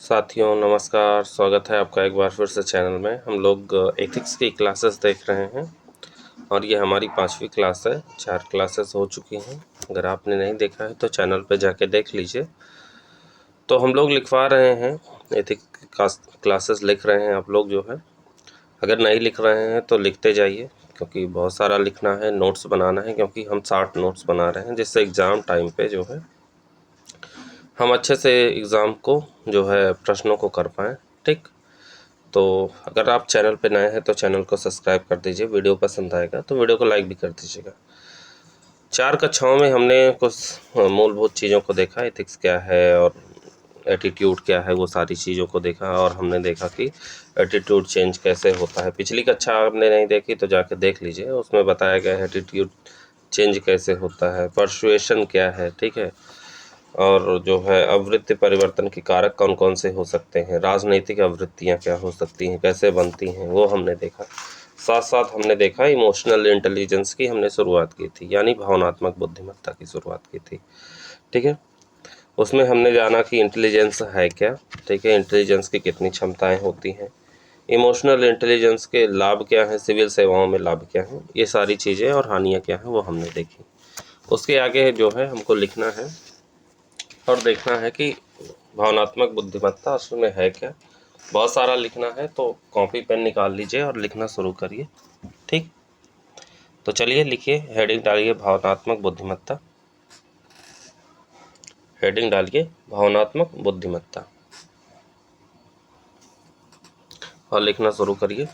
साथियों नमस्कार, स्वागत है आपका एक बार फिर से चैनल में। हम लोग एथिक्स की क्लासेस देख रहे हैं और ये हमारी 5वीं क्लास है। 4 क्लासेस हो चुकी हैं। अगर आपने नहीं देखा है तो चैनल पे जाके देख लीजिए। तो हम लोग लिखवा रहे हैं, एथिक्स क्लासेस लिख रहे हैं आप लोग जो है। अगर नहीं लिख रहे हैं तो लिखते जाइए, क्योंकि बहुत सारा लिखना है, नोट्स बनाना है, क्योंकि हम 60 नोट्स बना रहे हैं, जिससे एग्ज़ाम टाइम पे जो है हम अच्छे से एग्ज़ाम को जो है प्रश्नों को कर पाएँ। ठीक, तो अगर आप चैनल पे नए हैं तो चैनल को सब्सक्राइब कर दीजिए। वीडियो पसंद आएगा तो वीडियो को लाइक भी कर दीजिएगा। 4 कक्षाओं में हमने कुछ मूलभूत चीज़ों को देखा, एथिक्स क्या है और एटीट्यूड क्या है, वो सारी चीज़ों को देखा। और हमने देखा कि एटीट्यूड चेंज कैसे होता है। पिछली कक्षा आपने नहीं देखी तो जाके देख लीजिए, उसमें बताया गया है एटीट्यूड चेंज कैसे होता है, पर्सुएशन क्या है, ठीक है। और जो है आवृत्ति परिवर्तन के कारक कौन कौन से हो सकते हैं, राजनीतिक आवृत्तियाँ क्या हो सकती हैं, कैसे बनती हैं, वो हमने देखा। साथ साथ हमने देखा इमोशनल इंटेलिजेंस की हमने शुरुआत की थी, यानी भावनात्मक बुद्धिमत्ता की शुरुआत की थी। ठीक है, उसमें हमने जाना कि इंटेलिजेंस है क्या, ठीक है, इंटेलिजेंस की कितनी क्षमताएं होती हैं, इमोशनल इंटेलिजेंस के लाभ क्या हैं, सिविल सेवाओं में लाभ क्या हैं, ये सारी चीज़ें और हानियाँ क्या हैं वो हमने देखी। उसके आगे जो है हमको लिखना है और देखना है कि भावनात्मक बुद्धिमत्ता असल में है क्या। बहुत सारा लिखना है तो कॉपी पेन निकाल लीजिए और लिखना शुरू करिए। ठीक, तो चलिए लिखिए, हेडिंग डालिए भावनात्मक बुद्धिमत्ता। हेडिंग डालिए भावनात्मक बुद्धिमत्ता और लिखना शुरू करिए।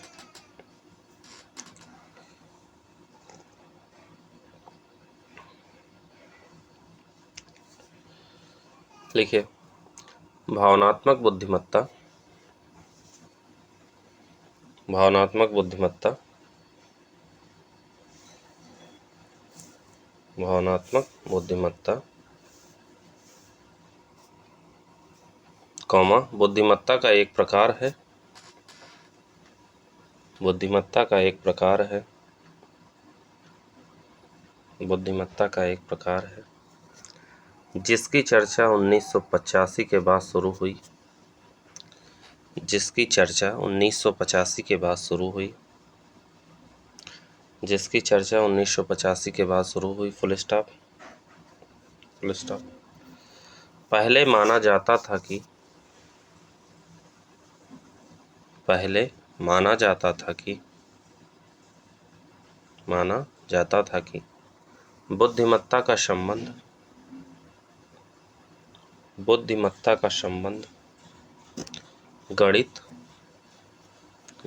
लिखिए भावनात्मक बुद्धिमत्ता, भावनात्मक बुद्धिमत्ता, भावनात्मक बुद्धिमत्ता, कॉमा, बुद्धिमत्ता का एक प्रकार है, बुद्धिमत्ता का एक प्रकार है, बुद्धिमत्ता का एक प्रकार है, जिसकी चर्चा 1985 के बाद शुरू हुई, जिसकी चर्चा 1985 के बाद शुरू हुई, जिसकी चर्चा 1985 के बाद शुरू हुई, फुल स्टॉप, फुल स्टॉप। पहले माना जाता था कि, पहले माना जाता था कि, माना जाता था कि बुद्धिमत्ता का संबंध, बुद्धिमत्ता का संबंध गणित,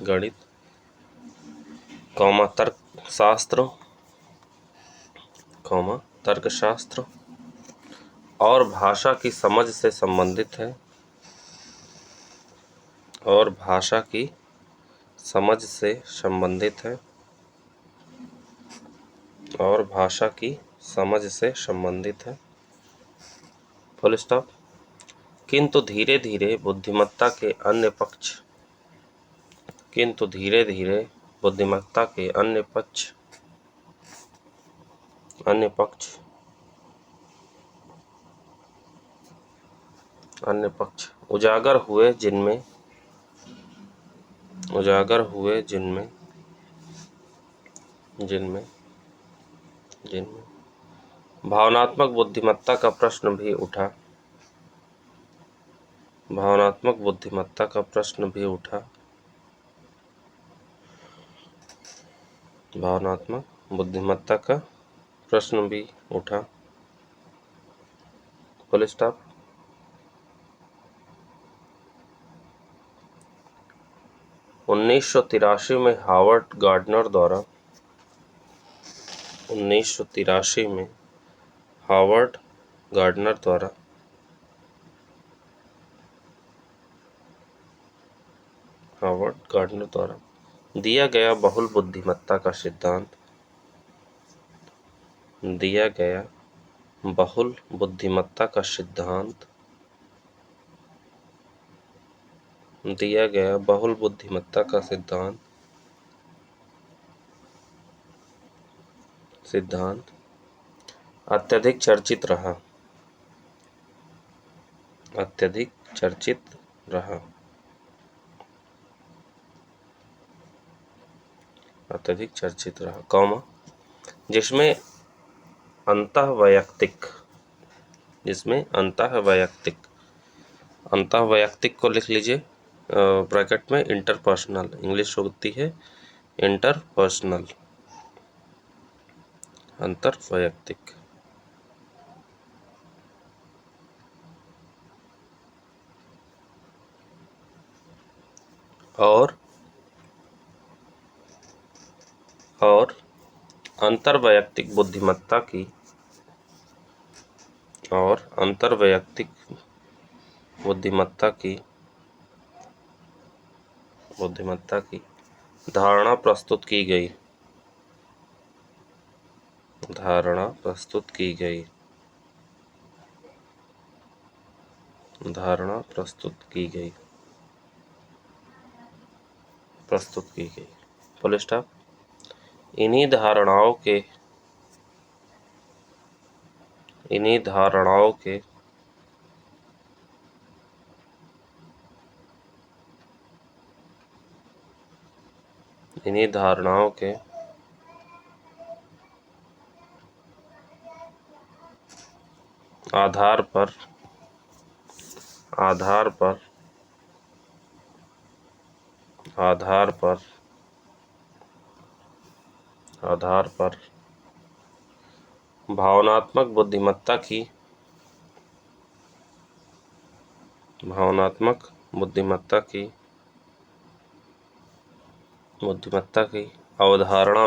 गणित, कौमा तर्कशास्त्र, कौमा तर्कशास्त्र और भाषा की समझ से संबंधित है, और भाषा की समझ से संबंधित है, और भाषा की समझ से संबंधित है, फुल स्टॉप। किंतु धीरे धीरे बुद्धिमत्ता के अन्य पक्ष, किंतु धीरे धीरे बुद्धिमत्ता के अन्य पक्ष, अन्य पक्ष, अन्य पक्ष उजागर हुए, जिनमें, उजागर हुए, जिनमें, जिनमें, जिनमें भावनात्मक बुद्धिमत्ता का प्रश्न भी उठा, भावनात्मक बुद्धिमत्ता का प्रश्न भी उठा, भावनात्मक बुद्धिमत्ता का प्रश्न भी उठा, फुल स्टॉप। 1983 में हावर्ड गार्डनर द्वारा, 1983 में हावर्ड गार्डनर द्वारा, हावर्ड गार्डनर द्वारा दिया गया बहुल बुद्धिमत्ता का सिद्धांत, दिया गया बहुल बुद्धिमत्ता का सिद्धांत, दिया गया बहुल बुद्धिमत्ता का सिद्धांत, सिद्धांत अत्यधिक चर्चित रहा, अत्यधिक चर्चित रहा, अत्यधिक चर्चित रहा, कॉमा जिसमें अंतःवैयक्तिक को लिख लीजिए ब्रैकेट में इंटरपर्सनल, इंग्लिश होती है इंटरपर्सनल, अंतर्वैयक्तिक। और अंतर्वैयक्तिक बुद्धिमत्ता की धारणा प्रस्तुत की गई, फुल स्टॉप। इन्हीं धारणाओं के आधार पर भावनात्मक बुद्धिमत्ता की अवधारणा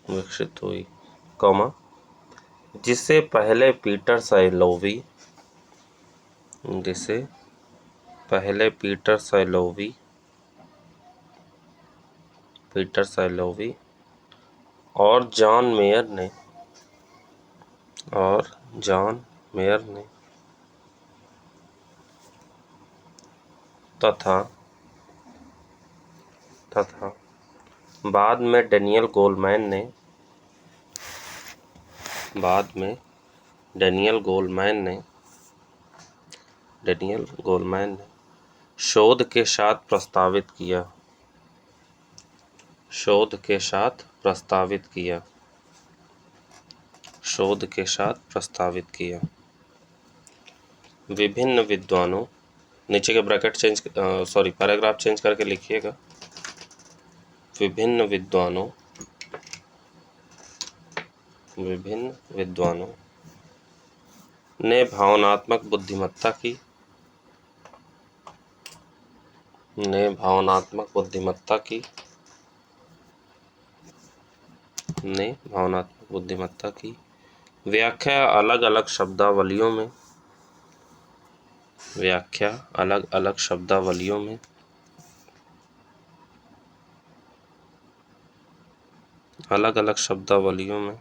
विकसित हुई, कॉमा जिसे पहले पीटर साइलोवी और जॉन मेयर ने तथा बाद में डेनियल गोलमैन ने शोध के साथ प्रस्तावित किया। विभिन्न विद्वानों, नीचे के ब्रैकेट पैराग्राफ चेंज करके लिखिएगा। विभिन्न विद्वानों ने भावनात्मक बुद्धिमत्ता की व्याख्या अलग अलग शब्दावलियों में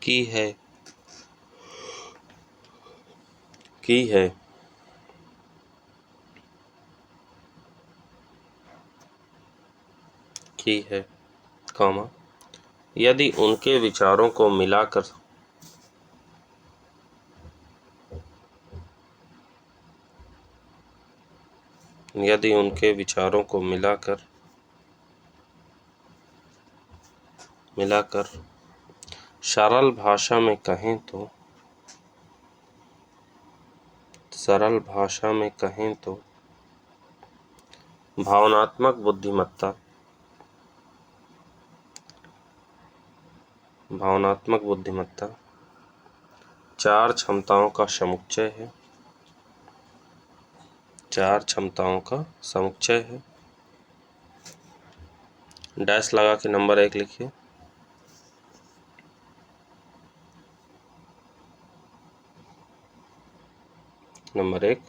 की है, कॉमा यदि उनके विचारों को मिलाकर सरल भाषा में कहें तो भावनात्मक बुद्धिमत्ता चार क्षमताओं का समुच्चय है। डैश लगा के नंबर 1 लिखिए। नंबर 1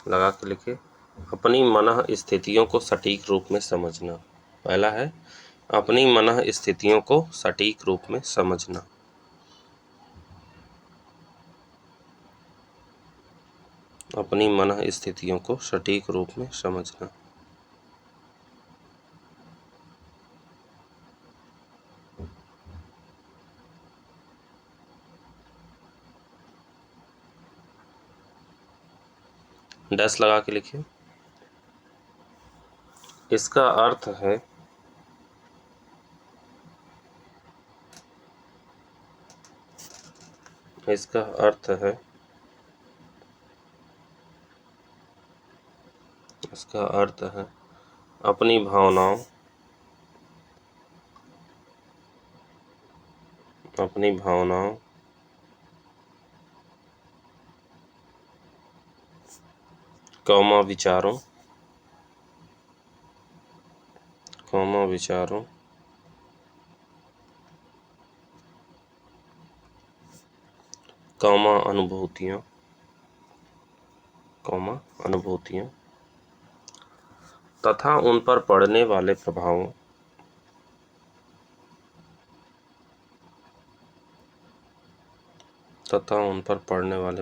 लगा के लिखिए, अपनी मन स्थितियों को सटीक रूप में समझना। पहला है अपनी मन स्थितियों को सटीक रूप में समझना। अपनी मन स्थितियों को सटीक रूप में समझना। डैश लगा के लिखिए। इसका अर्थ है इसका अर्थ है इसका अर्थ है अपनी भावनाओं विचारों अनुभूतियों तथा उन पर पड़ने वाले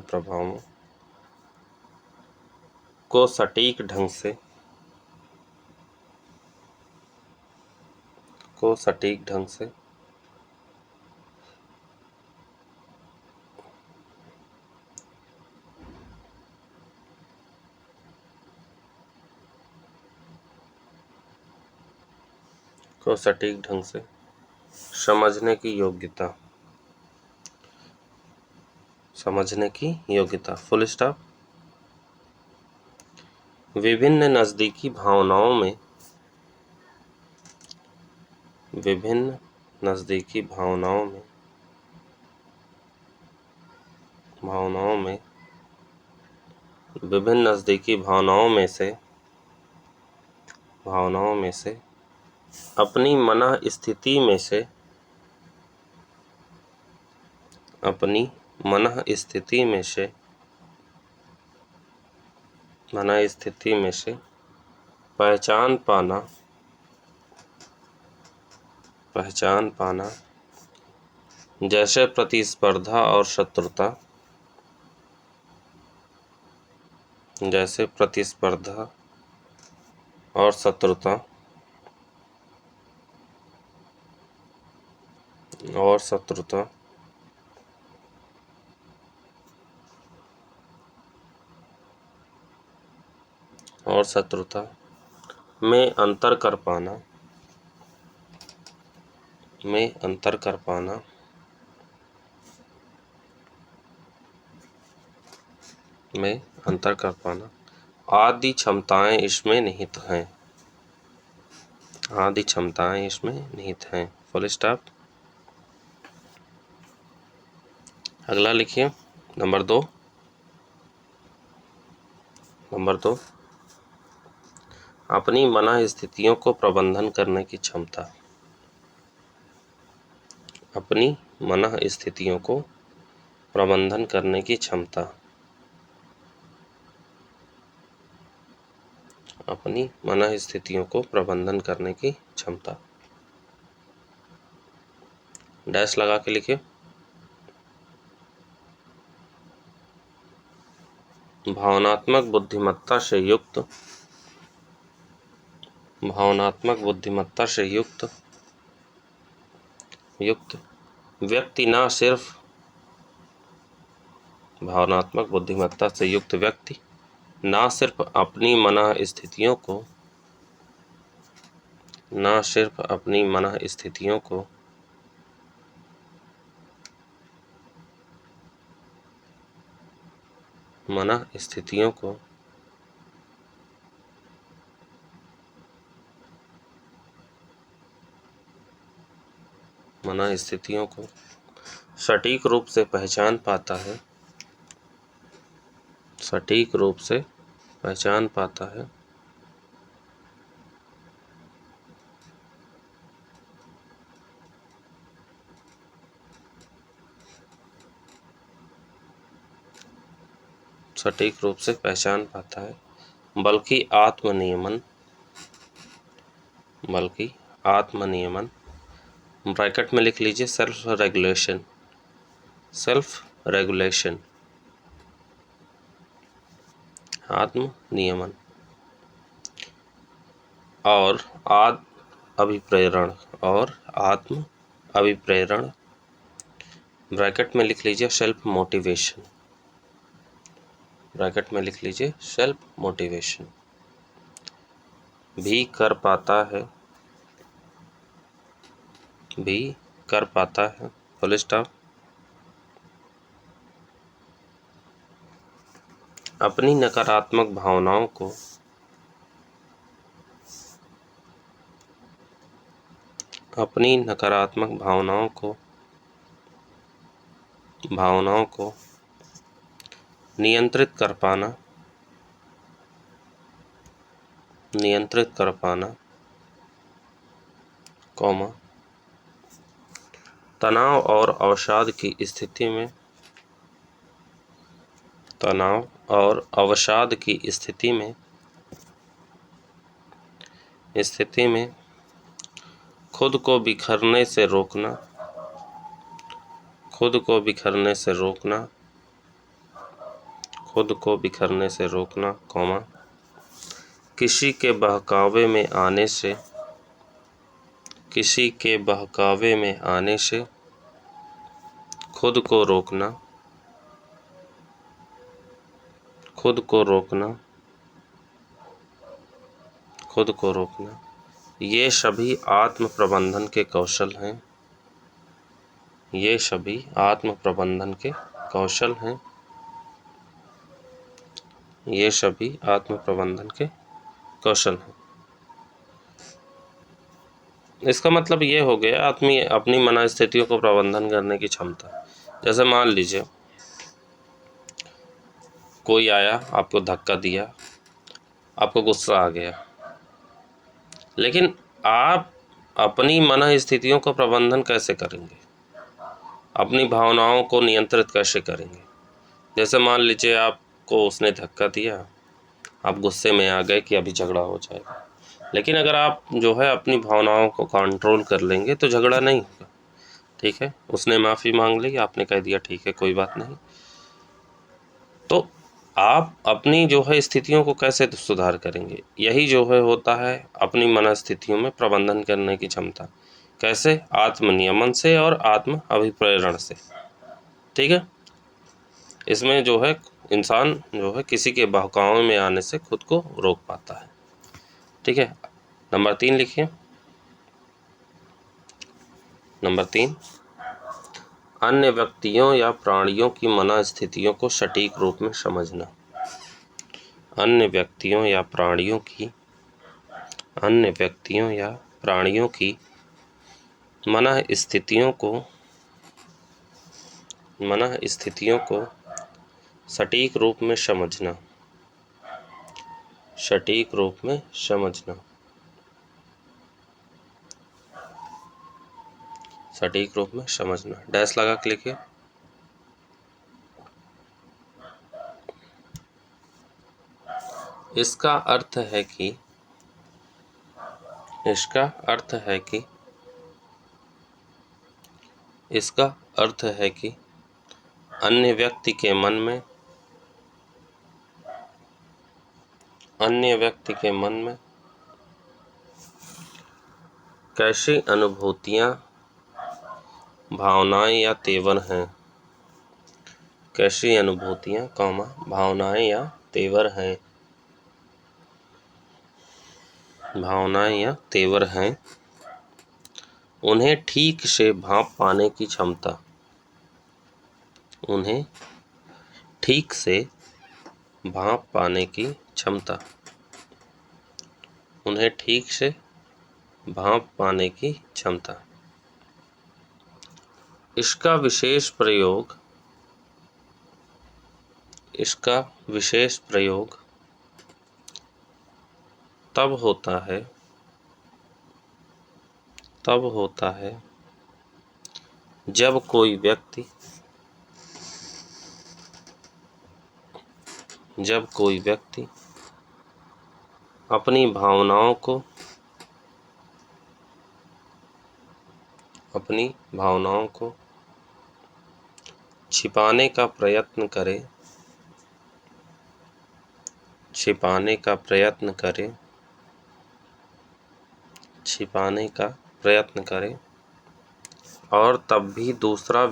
प्रभावों को सटीक ढंग से समझने की योग्यता। Full stop. विभिन्न नज़दीकी भावनाओं में से अपनी मन स्थिति में से पहचान पाना जैसे प्रतिस्पर्धा और शत्रुता में अंतर कर पाना आदि क्षमताएं इसमें निहित हैं। Full stop. अगला लिखिए नंबर 2। अपनी मन स्थितियों को प्रबंधन करने की क्षमता। अपनी मन स्थितियों को प्रबंधन करने की क्षमता। डैश लगा के लिखिए। भावनात्मक बुद्धिमत्ता से युक्त व्यक्ति न सिर्फ अपनी मन स्थितियों को सटीक रूप से पहचान पाता है बल्कि बल्कि आत्मनियमन। ब्रैकेट में लिख लीजिए सेल्फ रेगुलेशन, सेल्फ रेगुलेशन, आत्म नियमन। और अभिप्रेरण, और आत्म अभिप्रेरण, ब्रैकेट में लिख लीजिए सेल्फ मोटिवेशन, ब्रैकेट में लिख लीजिए सेल्फ मोटिवेशन। भी कर पाता है, भी कर पाता है, फुल स्टॉप। अपनी नकारात्मक भावनाओं को अपनी नकारात्मक भावनाओं को नियंत्रित कर पाना, कौमा, तनाव और अवसाद की स्थिति में खुद को बिखरने से रोकना, खुद को बिखरने से रोकना, कौमा, किसी के बहकावे में आने से खुद को रोकना। ये सभी आत्म प्रबंधन के कौशल हैं, ये सभी आत्म प्रबंधन के कौशल हैं, ये सभी आत्म प्रबंधन के कौशल हैं। इसका मतलब ये हो गया अपनी मनस्थितियों को प्रबंधन करने की क्षमता। जैसे मान लीजिए कोई आया, आपको धक्का दिया, आपको गुस्सा आ गया, लेकिन आप अपनी मनस्थितियों को प्रबंधन कैसे करेंगे, अपनी भावनाओं को नियंत्रित कैसे करेंगे। जैसे मान लीजिए आपको उसने धक्का दिया, आप गुस्से में आ गए कि अभी झगड़ा हो जाएगा, लेकिन अगर आप जो है अपनी भावनाओं को कंट्रोल कर लेंगे तो झगड़ा नहीं होगा। ठीक है, उसने माफ़ी मांग ली, आपने कह दिया ठीक है कोई बात नहीं, तो आप अपनी जो है स्थितियों को कैसे सुधार करेंगे। यही जो है होता है अपनी मनस्थितियों में प्रबंधन करने की क्षमता। कैसे? आत्मनियमन से और आत्म अभिप्रेरण से। ठीक है, इसमें जो है इंसान जो है किसी के बहकावे में आने से खुद को रोक पाता है। ठीक है, नंबर 3 लिखिए। नंबर 3, अन्य व्यक्तियों या प्राणियों की मनस्थितियों को सटीक रूप में समझना। अन्य व्यक्तियों या प्राणियों की मनस्थितियों को सटीक रूप में समझना, सटीक रूप में समझना, सटीक रूप में समझना। डैश लगा के लिखिए। इसका अर्थ है कि अन्य व्यक्ति के मन में कैसी अनुभूतियाँ, भावनाएं या तेवर हैं, कैसी अनुभूतियाँ, भावनाएं या तेवर हैं, उन्हें ठीक से भांप पाने की क्षमता, उन्हें ठीक से भांप पाने की क्षमता, उन्हें ठीक से भांप पाने की क्षमता। इसका विशेष प्रयोग तब होता है जब कोई व्यक्ति अपनी भावनाओं को अपनी भावनाओं को छिपाने का प्रयत्न करे, छिपाने का प्रयत्न करे, छिपाने का प्रयत्न करे और तब भी दूसरा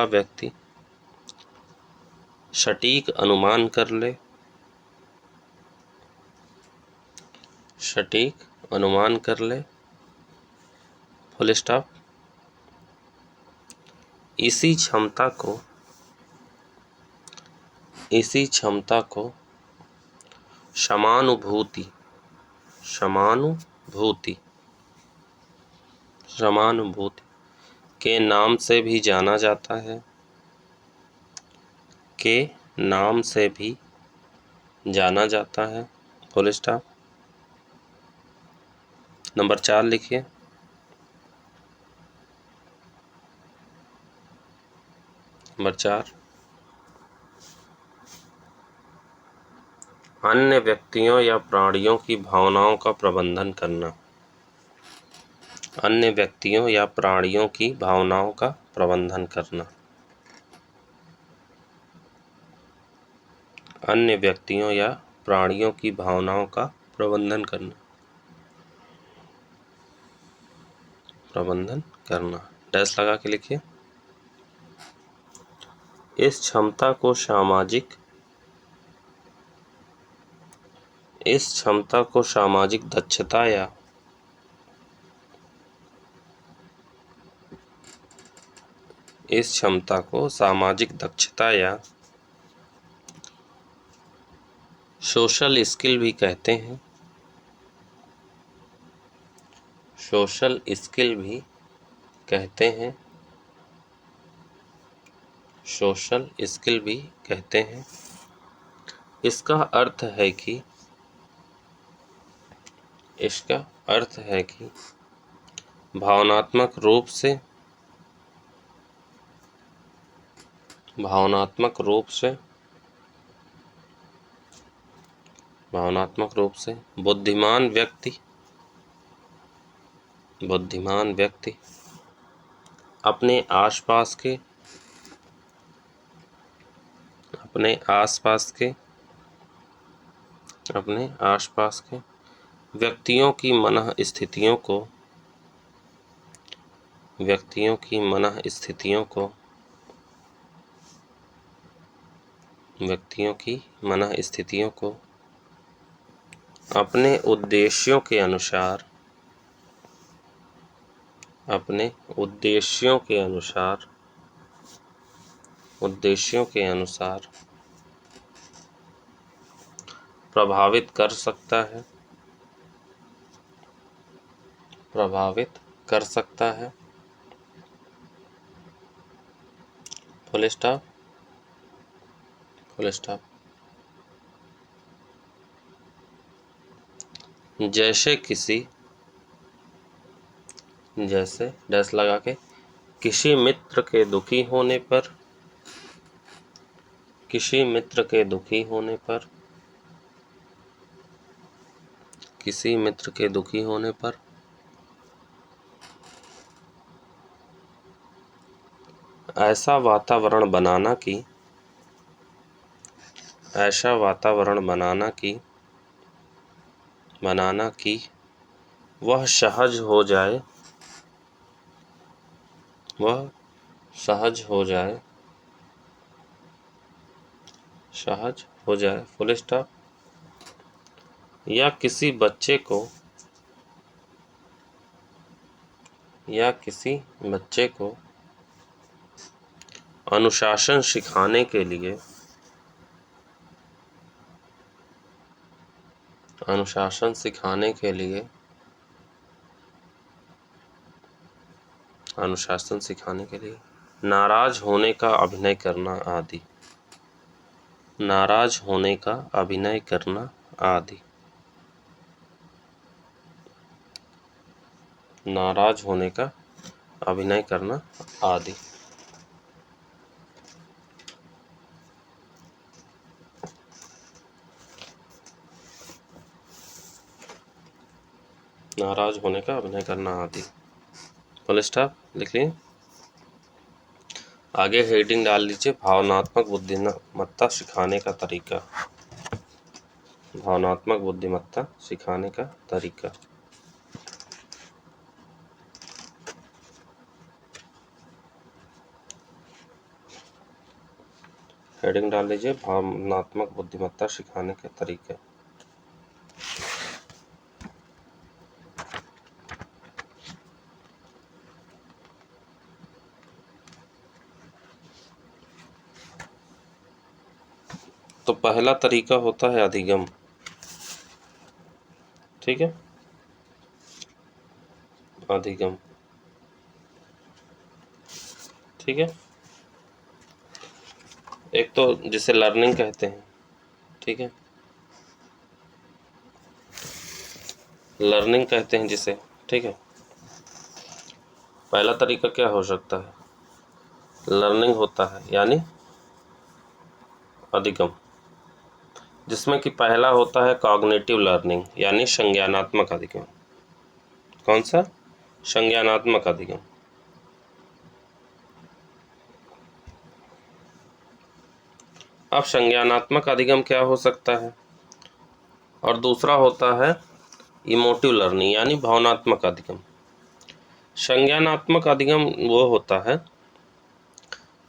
व्यक्ति सटीक अनुमान कर ले, सटीक अनुमान कर ले, फुल स्टॉप। इसी क्षमता को समानुभूति के नाम से भी जाना जाता है, के नाम से भी जाना जाता है, फुल स्टॉप। नंबर 4 लिखिए। नंबर 4, अन्य व्यक्तियों या प्राणियों की भावनाओं का प्रबंधन करना, अन्य व्यक्तियों या प्राणियों की भावनाओं का प्रबंधन करना, अन्य व्यक्तियों या प्राणियों की भावनाओं का प्रबंधन करना, प्रबंधन करना, डैश लगा के लिखिए। इस क्षमता को सामाजिक दक्षता या सोशल स्किल भी कहते हैं, सोशल स्किल भी कहते हैं, सोशल स्किल भी कहते हैं। इसका अर्थ है कि भावनात्मक रूप से बुद्धिमान व्यक्ति अपने आसपास के व्यक्तियों की मनःस्थितियों को अपने उद्देश्यों के अनुसार प्रभावित कर सकता है, फुल स्टॉप। जैसे डैश लगा के किसी मित्र के दुखी होने पर ऐसा वातावरण बनाना कि वह सहज हो जाए, फुल स्टॉप। या किसी बच्चे को अनुशासन सिखाने के लिए नाराज होने का अभिनय करना आदि, नाराज होने का अभिनय करना आदि। नाराज होने का अभिनय करना आदि। फुल स्टॉप लिख लीजिए। आगे हेडिंग डाल लीजिए, भावनात्मक बुद्धिमत्ता सिखाने का तरीका। भावनात्मक बुद्धिमत्ता सिखाने का तरीका। हेडिंग डाल लीजिए, भावनात्मक बुद्धिमत्ता सिखाने के तरीके। तो पहला तरीका होता है अधिगम, ठीक है, अधिगम, ठीक है। एक तो जिसे लर्निंग कहते हैं, ठीक है, लर्निंग कहते हैं जिसे, ठीक है। पहला तरीका क्या हो सकता है? लर्निंग होता है, यानी अधिगम, जिसमें कि पहला होता है कॉग्निटिव लर्निंग, यानी संज्ञानात्मक अधिगम। कौन सा? संज्ञानात्मक अधिगम। अब संज्ञानात्मक अधिगम क्या हो सकता है? और दूसरा होता है इमोटिव लर्निंग, यानी भावनात्मक अधिगम। संज्ञानात्मक अधिगम वो होता है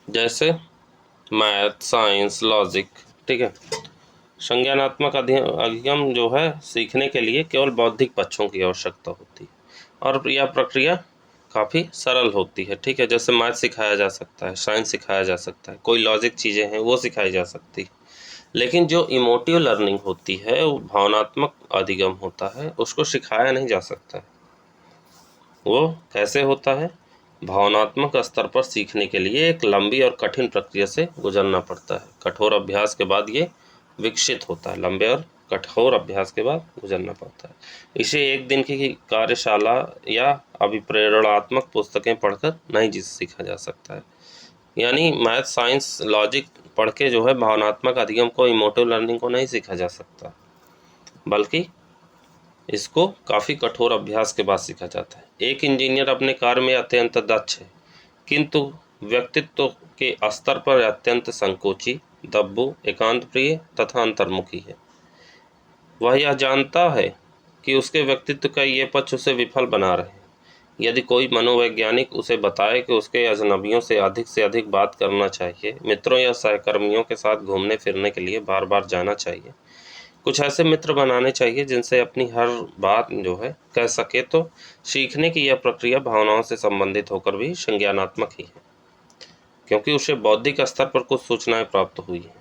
जैसे मैथ, साइंस, लॉजिक, ठीक है। संज्ञानात्मक अधिगम जो है सीखने के लिए केवल बौद्धिक पक्षों की आवश्यकता होती है और यह प्रक्रिया काफ़ी सरल होती है, ठीक है। जैसे मैथ सिखाया जा सकता है, साइंस सिखाया जा सकता है, कोई लॉजिक चीज़ें हैं वो सिखाई जा सकती है। लेकिन जो इमोटिव लर्निंग होती है, वो भावनात्मक अधिगम होता है, उसको सिखाया नहीं जा सकता है। वो कैसे होता है? भावनात्मक स्तर पर सीखने के लिए एक लंबी और कठिन प्रक्रिया से गुजरना पड़ता है। कठोर अभ्यास के बाद ये विकसित होता है। लंबे और कठोर अभ्यास के बाद गुजरना पड़ता है। इसे एक दिन की कार्यशाला या अभिप्रेरणात्मक पुस्तकें पढ़कर नहीं सीखा जा सकता है। यानी मैथ, साइंस, लॉजिक पढ़ के जो है भावनात्मक अधिगम को, इमोटिव लर्निंग को नहीं सीखा जा सकता, बल्कि इसको काफ़ी कठोर अभ्यास के बाद सीखा जाता है। एक इंजीनियर अपने कार्य में अत्यंत दक्ष है, किंतु व्यक्तित्व के स्तर पर अत्यंत संकोची, दब्बू, एकांत प्रिय तथा अंतर्मुखी है। वह यह जानता है कि उसके व्यक्तित्व का ये पक्ष उसे विफल बना रहे हैं। यदि कोई मनोवैज्ञानिक उसे बताए कि उसके अजनबियों से अधिक बात करना चाहिए, मित्रों या सहकर्मियों के साथ घूमने फिरने के लिए बार बार जाना चाहिए, कुछ ऐसे मित्र बनाने चाहिए जिनसे अपनी हर बात जो है कह सके, तो सीखने की यह प्रक्रिया भावनाओं से संबंधित होकर भी संज्ञानात्मक ही है, क्योंकि उसे बौद्धिक स्तर पर कुछ सूचनाएं प्राप्त हुई हैं।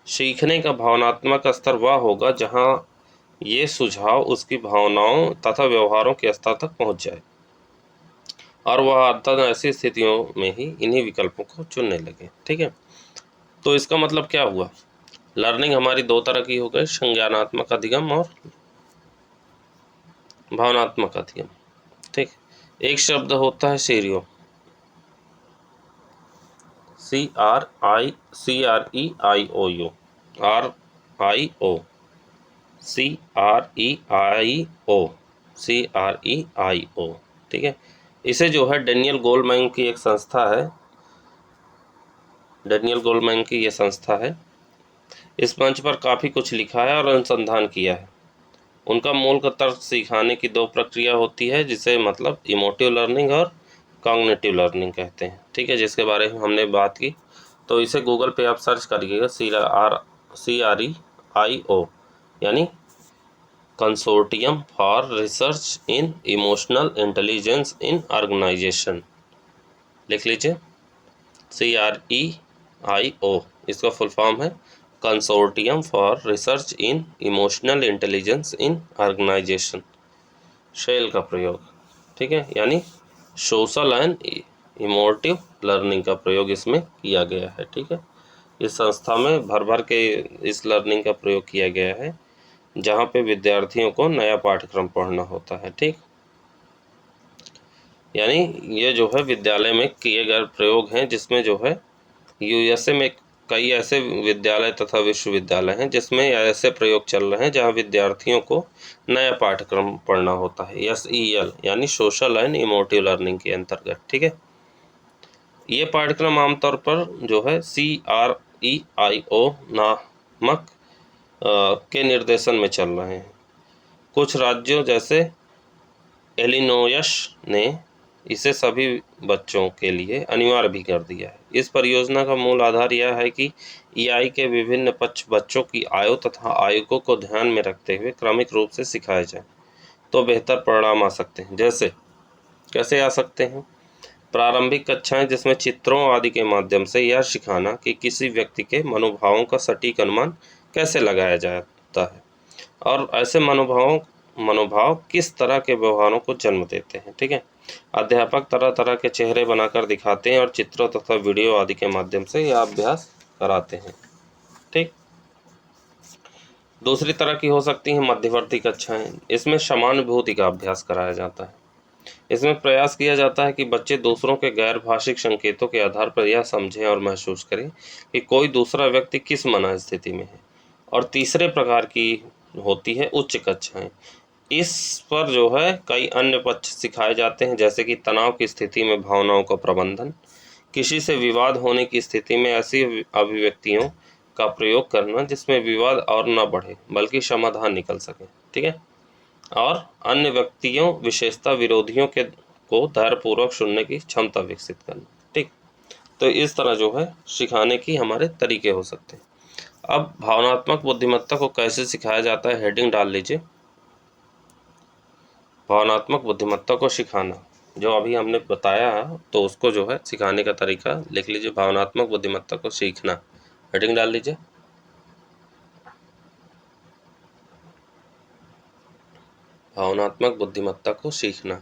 सीखने का भावनात्मक स्तर वह होगा जहां ये सुझाव उसकी भावनाओं तथा व्यवहारों के स्तर तक पहुंच जाए और वह अंततः ऐसी स्थितियों में ही इन्हीं विकल्पों को चुनने लगे, ठीक है। तो इसका मतलब क्या हुआ? लर्निंग हमारी दो तरह की हो गई, संज्ञानात्मक अधिगम और भावनात्मक अधिगम, ठीक। एक शब्द होता है सीरियो, CREIO, CREIO, ठीक है। इसे जो है डेनियल गोलमैन की एक संस्था है, डेनियल गोलमैन की ये संस्था है, इस मंच पर काफ़ी कुछ लिखा है और अनुसंधान किया है। उनका मूल तर्क सिखाने की दो प्रक्रिया होती है, जिसे मतलब इमोटिव लर्निंग और कॉग्निटिव लर्निंग कहते हैं, ठीक है, जिसके बारे में हमने बात की। तो इसे गूगल पे आप सर्च करिएगा, CREIO, यानी consortium for research in emotional intelligence in organisation. लिख लीजिए, CREIO, इसका फुल फॉर्म है consortium for research in emotional intelligence in organisation. Shell का प्रयोग, ठीक है, यानी सोशल एंड इमोटिव लर्निंग का प्रयोग इसमें किया गया है, ठीक है। इस संस्था में भर भर के इस लर्निंग का प्रयोग किया गया है, जहाँ पे विद्यार्थियों को नया पाठ्यक्रम पढ़ना होता है, ठीक। यानी ये जो है विद्यालय में किए गए प्रयोग हैं, जिसमें जो है USA में कई ऐसे विद्यालय तथा विश्वविद्यालय हैं जिसमें ऐसे प्रयोग चल रहे हैं जहां विद्यार्थियों को नया पाठ्यक्रम पढ़ना होता है, SEL यानी सोशल एंड इमोटिव लर्निंग के अंतर्गत। ठीक है, ये पाठ्यक्रम आमतौर पर जो है CREIO नामक के निर्देशन में चल रहे हैं। कुछ राज्यों जैसे इलिनोयस ने इसे सभी बच्चों के लिए अनिवार्य भी कर दिया है। इस परियोजना का मूल आधार यह है कि EI के विभिन्न पक्ष बच्चों की आयु तथा आयुकों को ध्यान में रखते हुए क्रमिक रूप से सिखाए जाए तो बेहतर परिणाम आ सकते हैं। जैसे कैसे आ सकते हैं? प्रारंभिक कक्षाएं जिसमें चित्रों आदि के माध्यम से यह सिखाना कि किसी व्यक्ति के मनोभावों का सटीक अनुमान कैसे लगाया जाता है और ऐसे मनोभाव किस तरह के व्यवहारों को जन्म देते हैं। ठीक है, अध्यापक तरह तरह के चेहरे बनाकर दिखाते हैं और चित्रों तथा वीडियो आदि के माध्यम से यह अभ्यास कराते हैं। ठीक, दूसरी तरह की हो सकती है मध्यवर्ती कक्षाएं। इसमें समानुभूति का अभ्यास कराया जाता है। इसमें प्रयास किया जाता है कि बच्चे दूसरों के गैर भाषिक संकेतों के आधार पर यह समझें और महसूस करें कि कोई दूसरा व्यक्ति किस मनस्थिति में है। और तीसरे प्रकार की होती है उच्च कक्षाएं। इस पर जो है कई अन्य पक्ष सिखाए जाते हैं, जैसे कि तनाव की स्थिति में भावनाओं का प्रबंधन, किसी से विवाद होने की स्थिति में ऐसी अभिव्यक्तियों का प्रयोग करना जिसमें विवाद और न बढ़े बल्कि समाधान निकल सके। ठीक है, और अन्य व्यक्तियों विशेषता विरोधियों के को धैर्यपूर्वक सुनने की क्षमता विकसित करना। ठीक, तो इस तरह जो है सिखाने की हमारे तरीके हो सकते हैं। अब भावनात्मक बुद्धिमत्ता को कैसे सिखाया जाता है, हेडिंग डाल लीजिए, भावनात्मक बुद्धिमत्ता को सिखाना। जो अभी हमने बताया है तो उसको जो है सिखाने का तरीका लिख लीजिए, भावनात्मक बुद्धिमत्ता को सीखना, हेडिंग डाल लीजिए। भावनात्मक बुद्धिमत्ता को सीखना।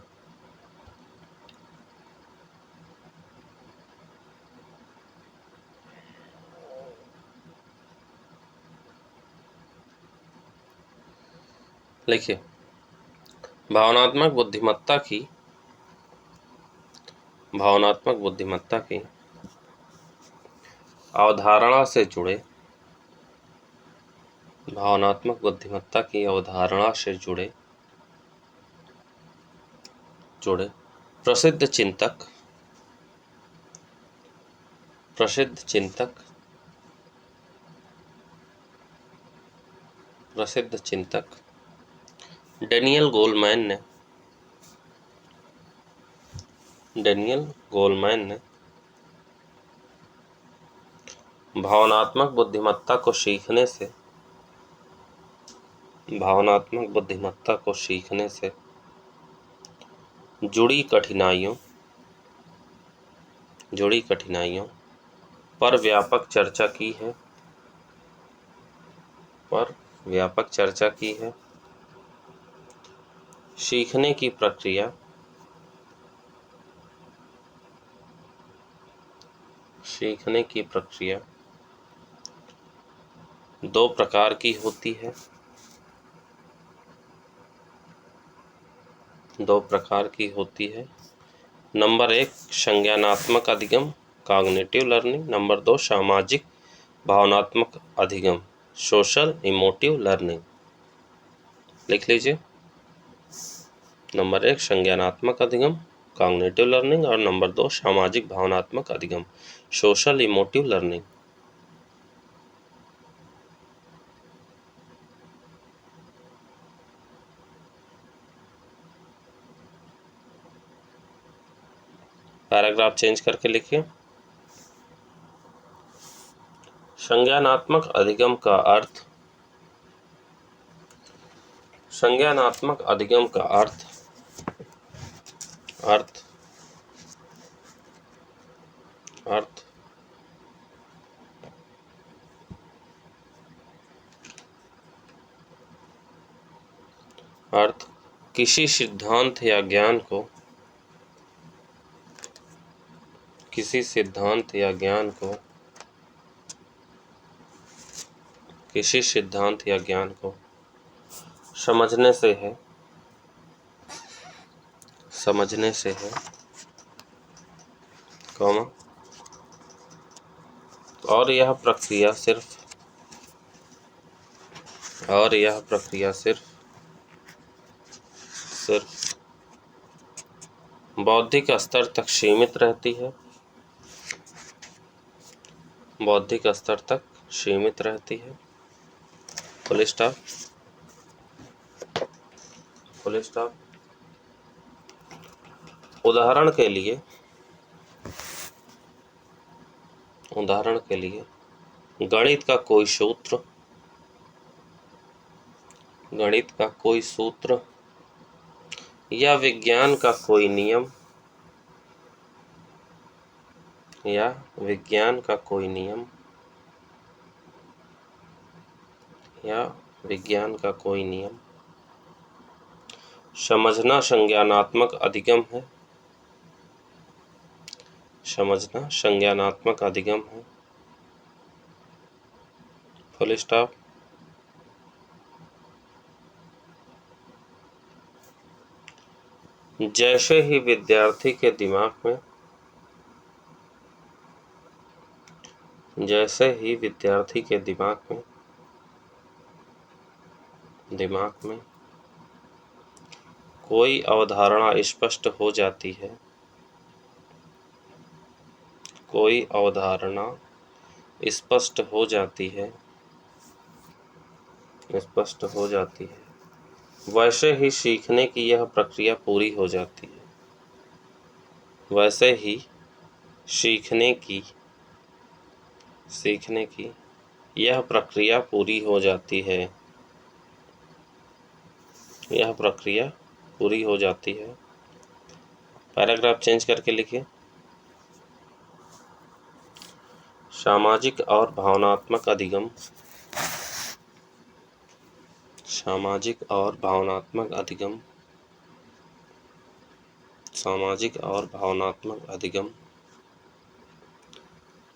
लिखिए, भावनात्मक बुद्धिमत्ता की अवधारणा से जुड़े प्रसिद्ध चिंतक डेनियल गोलमैन ने भावनात्मक बुद्धिमत्ता को सीखने से जुड़ी कठिनाइयों पर व्यापक चर्चा की है। सीखने की प्रक्रिया दो प्रकार की होती है। नंबर 1 संज्ञानात्मक अधिगम कॉग्निटिव लर्निंग, नंबर 2 सामाजिक भावनात्मक अधिगम सोशल इमोटिव लर्निंग। लिख लीजिए, नंबर 1 संज्ञानात्मक अधिगम कॉग्निटिव लर्निंग और नंबर 2 सामाजिक भावनात्मक अधिगम social emotive learning. Paragraph change करके लिखिए, संज्ञानात्मक अधिगम का अर्थ किसी सिद्धांत या ज्ञान को समझने से है, और यह प्रक्रिया सिर्फ बौद्धिक स्तर तक सीमित रहती है। बौद्धिक स्तर तक सीमित रहती है। Full stop. Full stop. उदाहरण के लिए गणित का कोई सूत्र या विज्ञान का कोई नियम समझना संज्ञानात्मक अधिगम है। Full stop. जैसे ही विद्यार्थी के दिमाग में कोई अवधारणा स्पष्ट हो जाती है, वैसे ही सीखने की यह प्रक्रिया पूरी हो जाती है। यह प्रक्रिया पूरी हो जाती है। पैराग्राफ चेंज करके लिखिए। सामाजिक और भावनात्मक अधिगम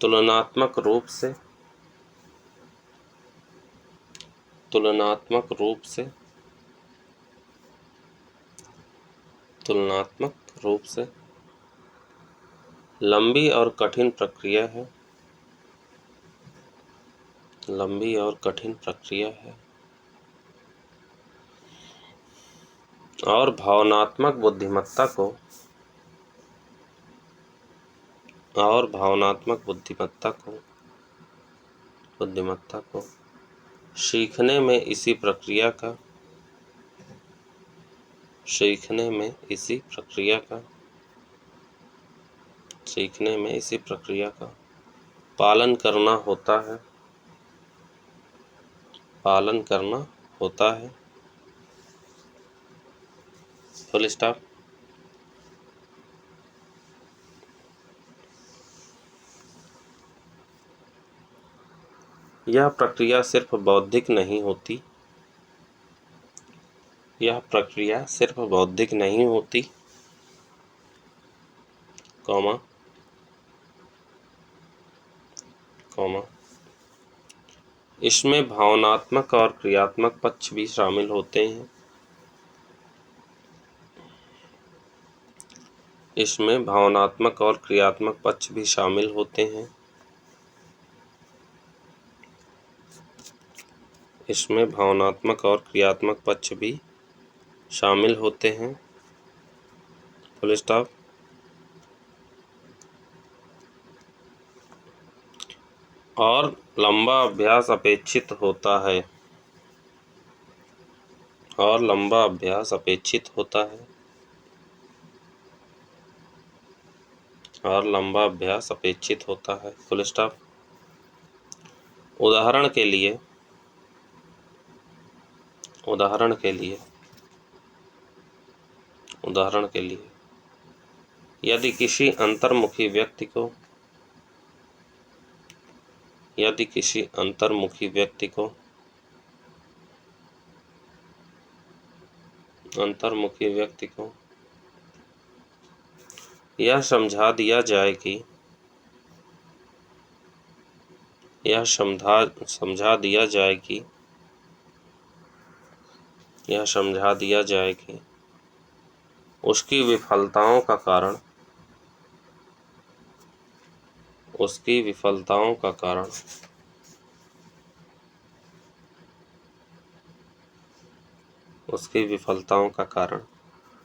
तुलनात्मक रूप से लंबी और कठिन प्रक्रिया है और भावनात्मक बुद्धिमत्ता को सीखने में इसी प्रक्रिया का पालन करना होता है। Full stop. यह प्रक्रिया सिर्फ बौद्धिक नहीं होती, इसमें भावनात्मक और क्रियात्मक पक्ष भी शामिल होते हैं। इसमें भावनात्मक और क्रियात्मक पक्ष भी शामिल होते हैं। Full stop. और लंबा अभ्यास अपेक्षित होता है। Full stop. उदाहरण के लिए यदि किसी अंतर्मुखी व्यक्ति को यह समझा दिया जाए कि उसकी विफलताओं का कारण उसकी विफलताओं का कारण, उसकी विफलताओं का कारण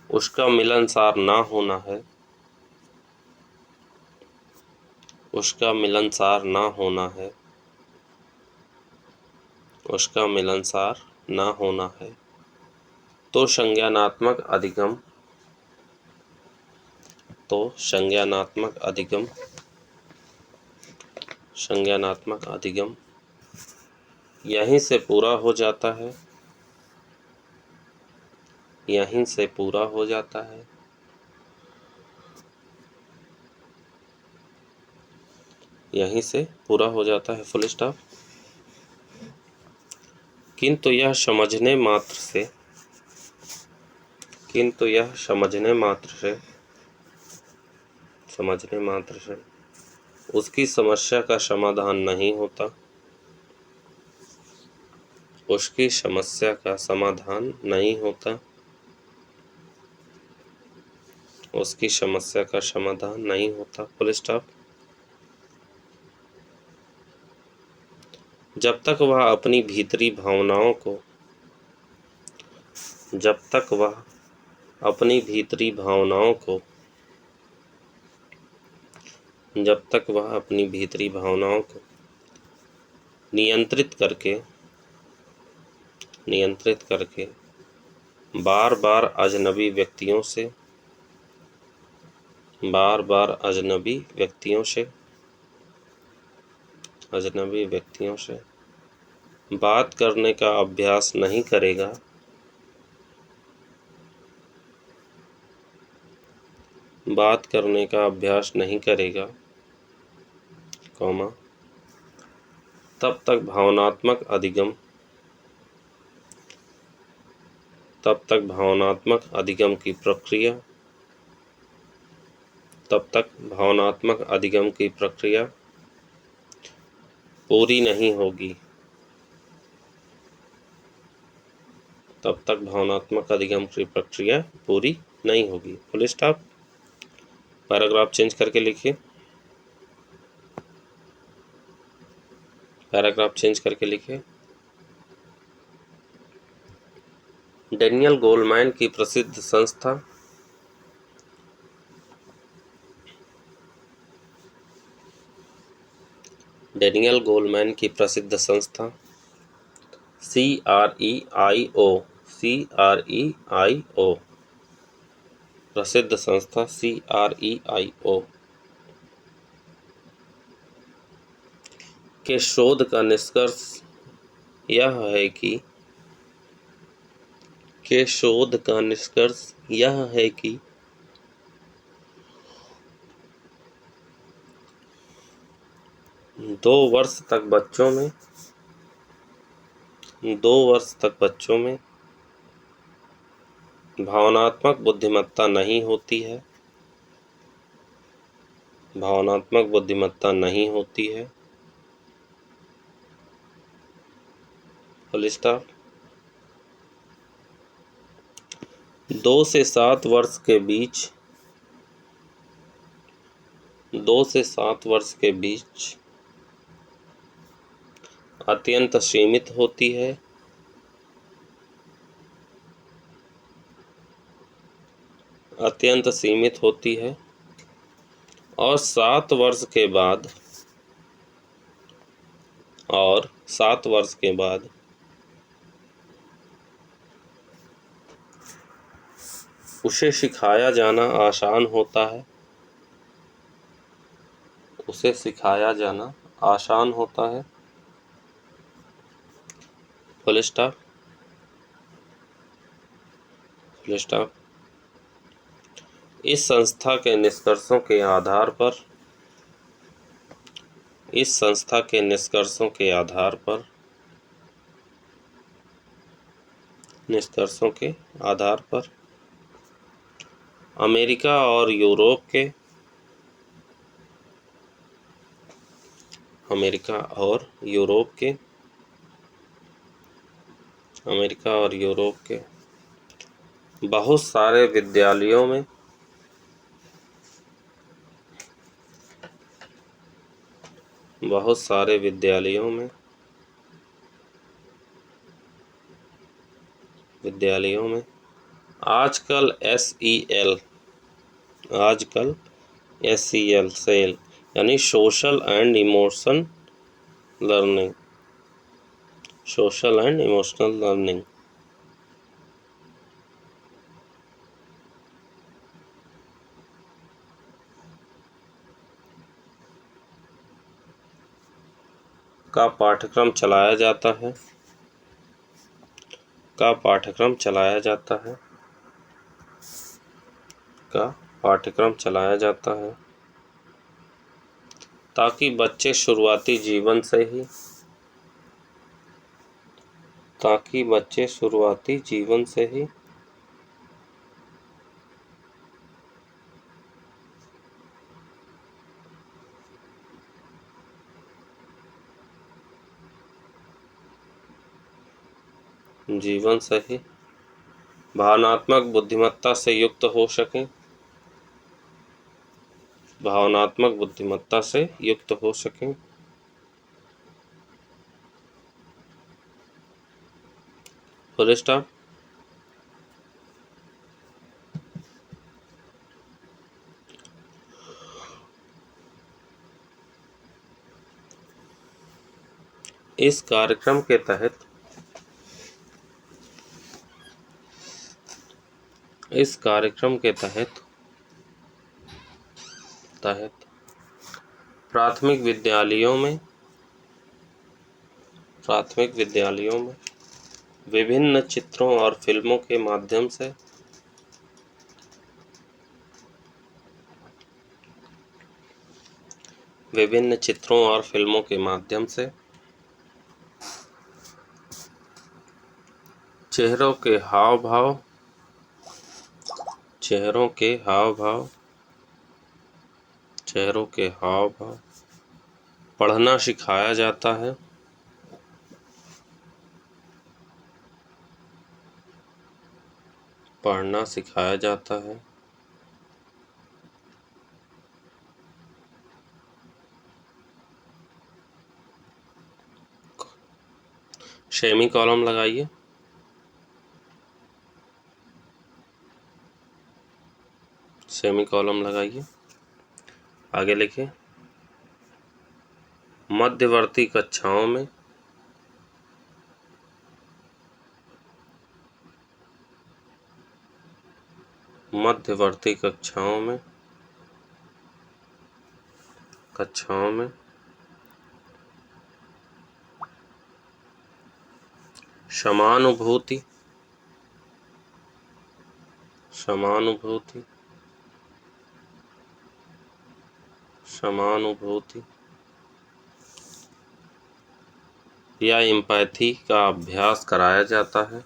उसका मिलनसार ना होना है, उसका मिलनसार ना होना है, उसका मिलनसार ना होना है। तो संज्ञानात्मक अधिगम, तो संज्ञानात्मक अधिगम, संज्ञानात्मक अधिगम यहीं से पूरा हो जाता है, यहीं से पूरा हो जाता है। यहीं से पूरा हो जाता है, फुल स्टॉप। किंतु यह समझने मात्र से, किंतु यह समझने मात्र से, समझने मात्र से उसकी समस्या का समाधान नहीं होता, उसकी समस्या का समाधान नहीं होता, उसकी समस्या का समाधान नहीं होता, फुल स्टॉप। जब तक वह अपनी भीतरी भावनाओं को, जब तक वह अपनी भीतरी भावनाओं को, जब तक वह अपनी भीतरी भावनाओं को नियंत्रित करके, नियंत्रित करके बार बार अजनबी व्यक्तियों से, बार बार अजनबी व्यक्तियों से, अजनबी व्यक्तियों से बात करने का अभ्यास नहीं करेगा, बात करने का अभ्यास नहीं करेगा, कौमा, तब तक भावनात्मक अधिगम, तब तक भावनात्मक अधिगम की प्रक्रिया, तब तक भावनात्मक अधिगम की प्रक्रिया पूरी नहीं होगी, तब तक भावनात्मक अधिगम की प्रक्रिया पूरी नहीं होगी, फुल स्टॉप। पैराग्राफ चेंज करके लिखिए, पैराग्राफ चेंज करके लिखिए। डैनियल गोलमैन की प्रसिद्ध संस्था, डैनियल गोलमैन की प्रसिद्ध संस्था CREIO, CREIO, प्रसिद्ध संस्था CREIO के शोध का निष्कर्ष यह है कि, के शोध का निष्कर्ष यह है कि 2 वर्ष तक बच्चों में, 2 वर्ष तक बच्चों में भावनात्मक बुद्धिमत्ता नहीं होती है, भावनात्मक बुद्धिमत्ता नहीं होती है, फुल स्टॉप। 2 से 7 वर्ष के बीच, 2 से 7 वर्ष के बीच अत्यंत सीमित होती है, अत्यंत सीमित होती है, और 7 वर्ष के बाद, और 7 वर्ष के बाद उसे सिखाया जाना आसान होता है, उसे सिखाया जाना आसान होता है, फुल स्टॉप, फुल स्टॉप। इस संस्था के निष्कर्षों के आधार पर, इस संस्था के निष्कर्षों के आधार पर, निष्कर्षों के आधार पर अमेरिका और यूरोप के, अमेरिका और यूरोप के, अमेरिका और यूरोप के बहुत सारे विद्यालयों में, बहुत सारे विद्यालयों में आजकल सेल यानी learning social and emotional learning का पाठ्यक्रम चलाया जाता है का पाठ्यक्रम चलाया जाता है ताकि बच्चे शुरुआती जीवन से ही भावनात्मक बुद्धिमत्ता से युक्त हो सकें फुल स्टॉप। इस कार्यक्रम के तहत प्राथमिक विद्यालयों में विभिन्न चित्रों और फिल्मों के माध्यम से चेहरों के हाव भाव पढ़ना सिखाया जाता है सेमी कॉलम लगाइए। आगे लिखिए। मध्यवर्ती कक्षाओं में समानुभूति या एम्पैथी का अभ्यास कराया जाता है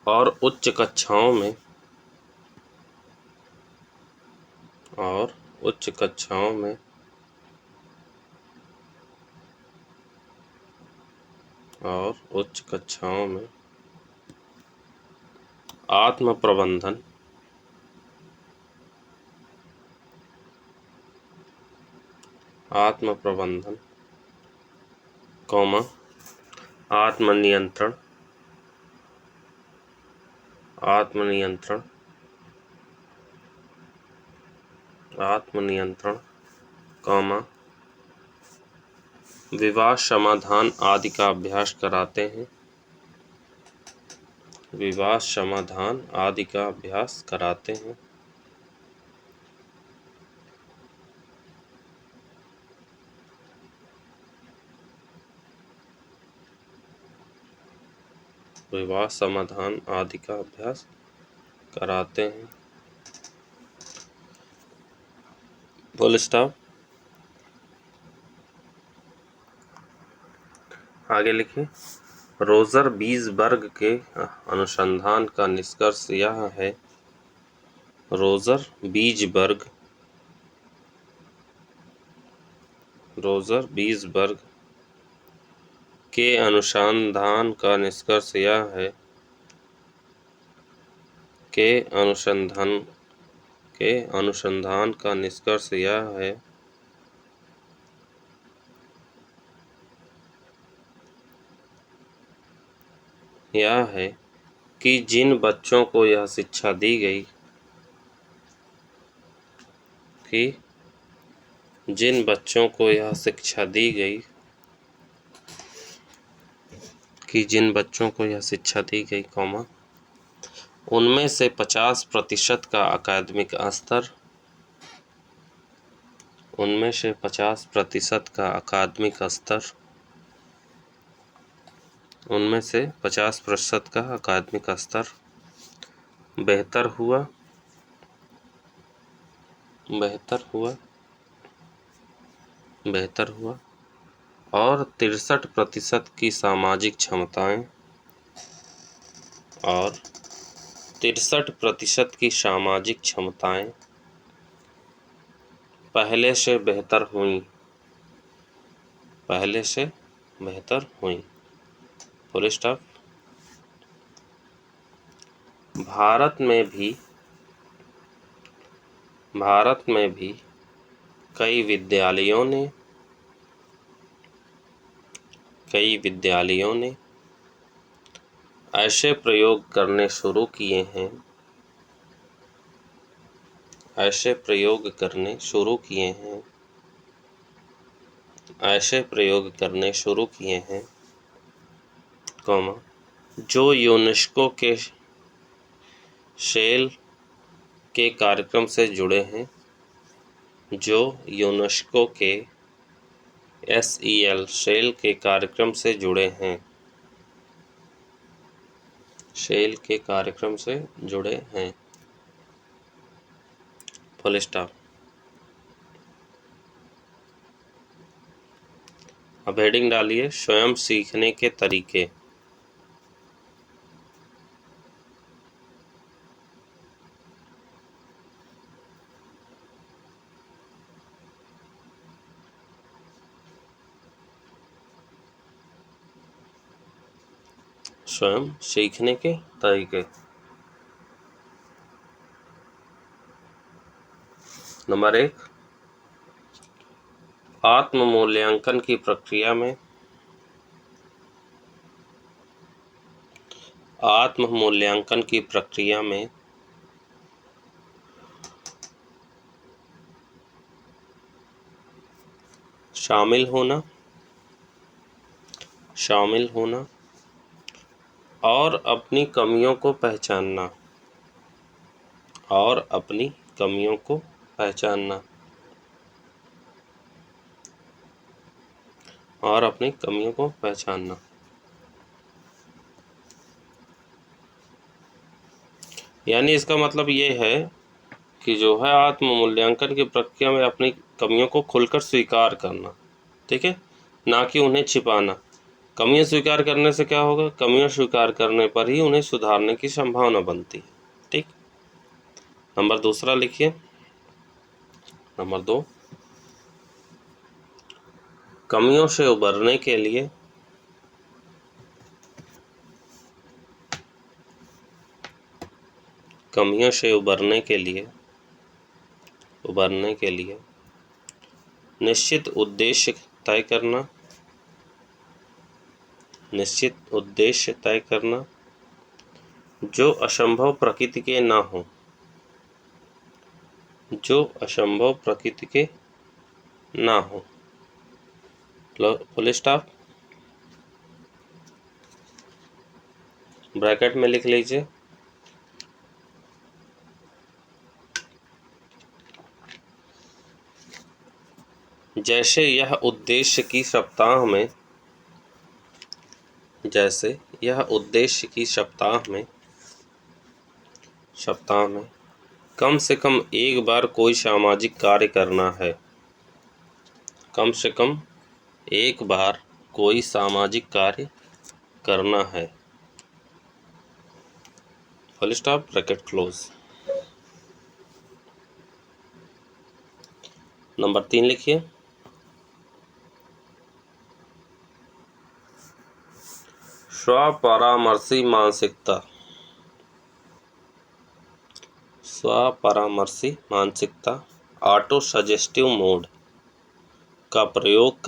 और उच्च कक्षाओं में आत्म प्रबंधन आत्मनियंत्रण विवाद समाधान आदि का अभ्यास कराते हैं फुल स्टॉप। आगे लिखिए। रोजर बीजबर्ग के अनुसंधान का निष्कर्ष यह है रोजर बीजबर्ग के अनुसंधान का निष्कर्ष यह है के अनुसंधान का निष्कर्ष यह है कि जिन बच्चों को यह शिक्षा दी गई कॉमा उनमें से 50% का अकादमिक स्तर बेहतर हुआ और 63% की सामाजिक क्षमताएं पहले से बेहतर हुई। Full stop. भारत में भी कई विद्यालयों ने ऐसे प्रयोग करने शुरू किए हैं कॉमा जो यूनेस्को के सेल के कार्यक्रम से जुड़े हैं सेल के कार्यक्रम से जुड़े हैं। Full stop. अब हेडिंग डालिए स्वयं सीखने के तरीके। स्वयं सीखने के तरीके। नंबर 1, आत्म मूल्यांकन की प्रक्रिया में शामिल होना और अपनी कमियों को पहचानना यानी इसका मतलब ये है कि जो है आत्म मूल्यांकन की प्रक्रिया में अपनी कमियों को खुलकर स्वीकार करना, ठीक है, ना कि उन्हें छिपाना। कमियां स्वीकार करने से क्या होगा? कमियां स्वीकार करने पर ही उन्हें सुधारने की संभावना बनती है। ठीक। नंबर 2 लिखिए। नंबर 2, कमियों से उबरने के लिए निश्चित उद्देश्य तय करना जो असंभव प्रकृति के ना हो। Full stop. ब्रैकेट में लिख लीजिए जैसे यह उद्देश्य की सप्ताह में कम से कम एक बार कोई सामाजिक कार्य करना है। Full stop. Bracket close. Number 3 लिखिए। स्वपरामर्शी मानसिकता, स्वपरामर्शी मानसिकता, ऑटो सजेस्टिव मोड का प्रयोग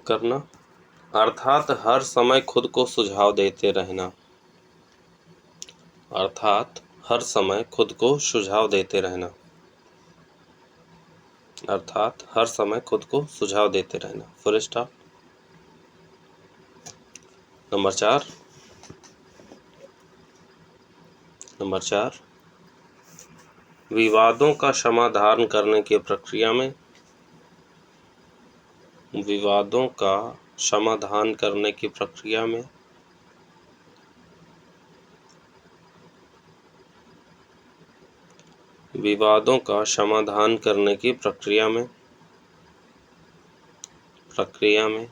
करना, अर्थात हर समय खुद को सुझाव देते रहना, अर्थात हर समय खुद को सुझाव देते रहना, अर्थात हर समय खुद को सुझाव देते रहना, फुल स्टॉप। नंबर 4, विवादों का समाधान करने की प्रक्रिया में, विवादों का समाधान करने की प्रक्रिया में विवादों का समाधान करने की प्रक्रिया में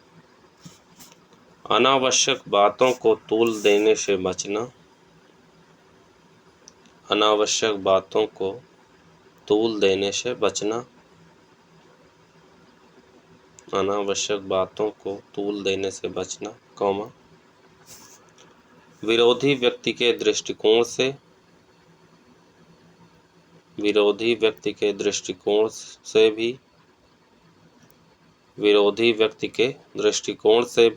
अनावश्यक बातों को तूल देने से बचना, अनावश्यक बातों को तूल देने से बचना, अनावश्यक बातों को तूल देने से बचना, कॉमा, विरोधी व्यक्ति के दृष्टिकोण से, विरोधी व्यक्ति के दृष्टिकोण से भी, विरोधी व्यक्ति के दृष्टिकोण से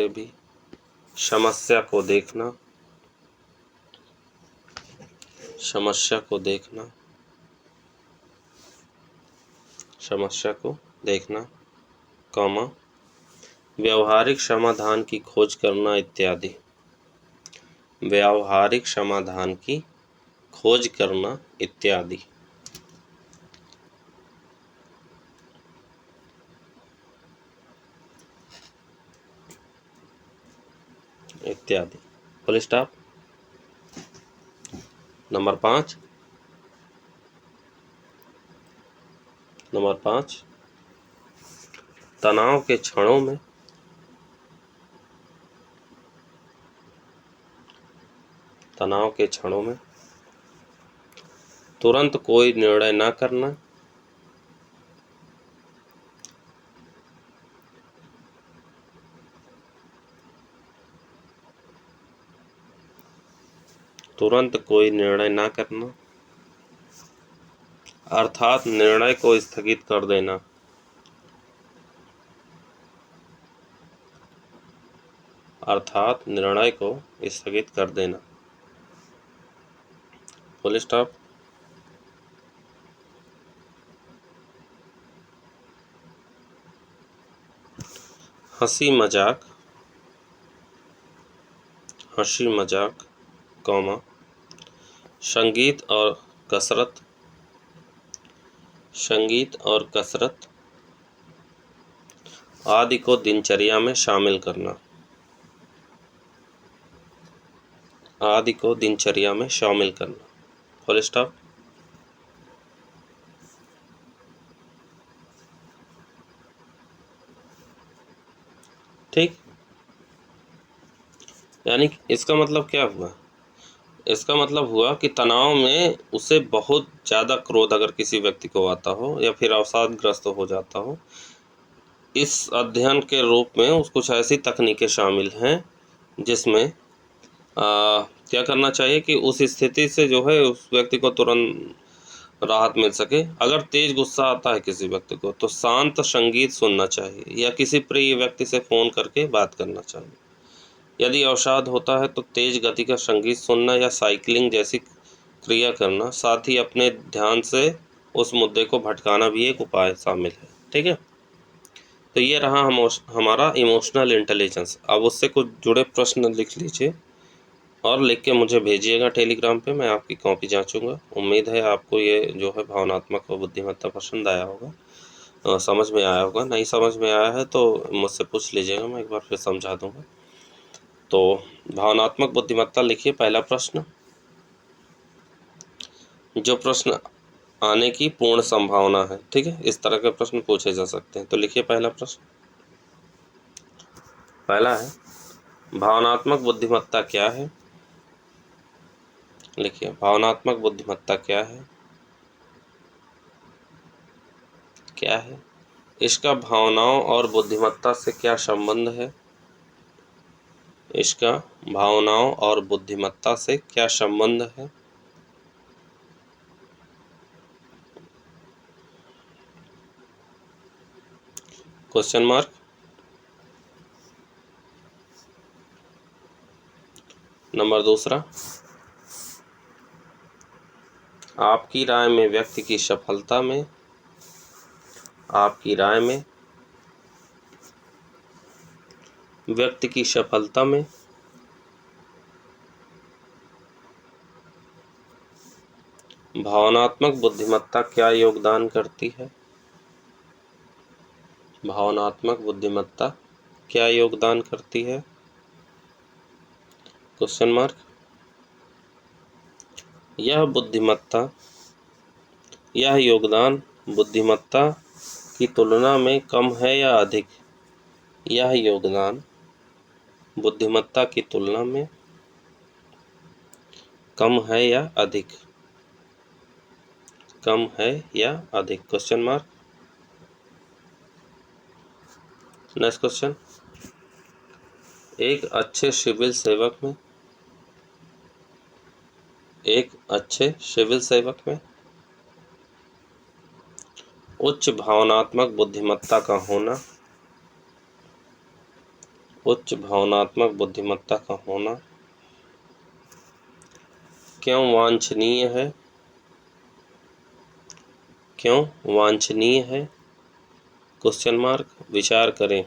भी समस्या को देखना, समस्या को देखना, समस्या को देखना, कॉमा, व्यावहारिक समाधान की खोज करना इत्यादि, व्यावहारिक समाधान की खोज करना इत्यादि, इत्यादि, फुल स्टॉप। नंबर 5, तनाव के क्षणों में, तनाव के क्षणों में तुरंत कोई निर्णय न करना, तुरंत कोई निर्णय न करना, अर्थात निर्णय को स्थगित कर देना, अर्थात निर्णय को स्थगित कर देना, फुल स्टॉप। हंसी मजाक, कॉमा, संगीत और कसरत आदि को दिनचर्या में शामिल करना, आदि को दिनचर्या में शामिल करना, फुल स्टॉप। ठीक, यानी इसका मतलब क्या हुआ? इसका मतलब हुआ कि तनाव में उसे बहुत ज़्यादा क्रोध अगर किसी व्यक्ति को आता हो या फिर अवसादग्रस्त हो जाता हो, इस अध्ययन के रूप में कुछ ऐसी तकनीकें शामिल हैं जिसमें क्या करना चाहिए कि उस स्थिति से जो है उस व्यक्ति को तुरंत राहत मिल सके। अगर तेज गुस्सा आता है किसी व्यक्ति को तो शांत संगीत सुनना चाहिए या किसी प्रिय व्यक्ति से फ़ोन करके बात करना चाहिए। यदि अवसाद होता है तो तेज गति का संगीत सुनना या साइकिलिंग जैसी क्रिया करना, साथ ही अपने ध्यान से उस मुद्दे को भटकाना भी एक उपाय शामिल है। ठीक है, तो ये रहा हमारा इमोशनल इंटेलिजेंस। अब उससे कुछ जुड़े प्रश्न लिख लीजिए और लिख के मुझे भेजिएगा टेलीग्राम पे, मैं आपकी कॉपी जांचूंगा। उम्मीद है आपको ये जो है भावनात्मक और बुद्धिमत्ता पसंद आया होगा, समझ में आया होगा। नहीं समझ में आया है तो मुझसे पूछ लीजिएगा, मैं एक बार फिर समझा दूंगा। तो भावनात्मक बुद्धिमत्ता लिखिए। पहला प्रश्न, जो प्रश्न आने की पूर्ण संभावना है। ठीक है, इस तरह के प्रश्न पूछे जा सकते हैं। तो लिखिए पहला प्रश्न। पहला है, भावनात्मक बुद्धिमत्ता क्या है? लिखिए, भावनात्मक बुद्धिमत्ता क्या है? क्या है? इसका भावनाओं और बुद्धिमत्ता से क्या संबंध है? इसका भावनाओं और बुद्धिमत्ता से क्या संबंध है? Question mark. नंबर दूसरा, आपकी राय में व्यक्ति की सफलता में, आपकी राय में व्यक्ति की सफलता में भावनात्मक बुद्धिमत्ता क्या योगदान करती है? भावनात्मक बुद्धिमत्ता क्या योगदान करती है? Question mark. यह बुद्धिमत्ता, यह योगदान बुद्धिमत्ता की तुलना में कम है या अधिक? यह योगदान बुद्धिमत्ता की तुलना में कम है या अधिक? कम है या अधिक? Question mark. नेक्स्ट क्वेश्चन, एक अच्छे सिविल सेवक में, एक अच्छे सिविल सेवक में उच्च भावनात्मक बुद्धिमत्ता का होना, उच्च भावनात्मक बुद्धिमत्ता का होना क्यों वांछनीय है? क्यों वांछनीय है? Question mark. विचार करें,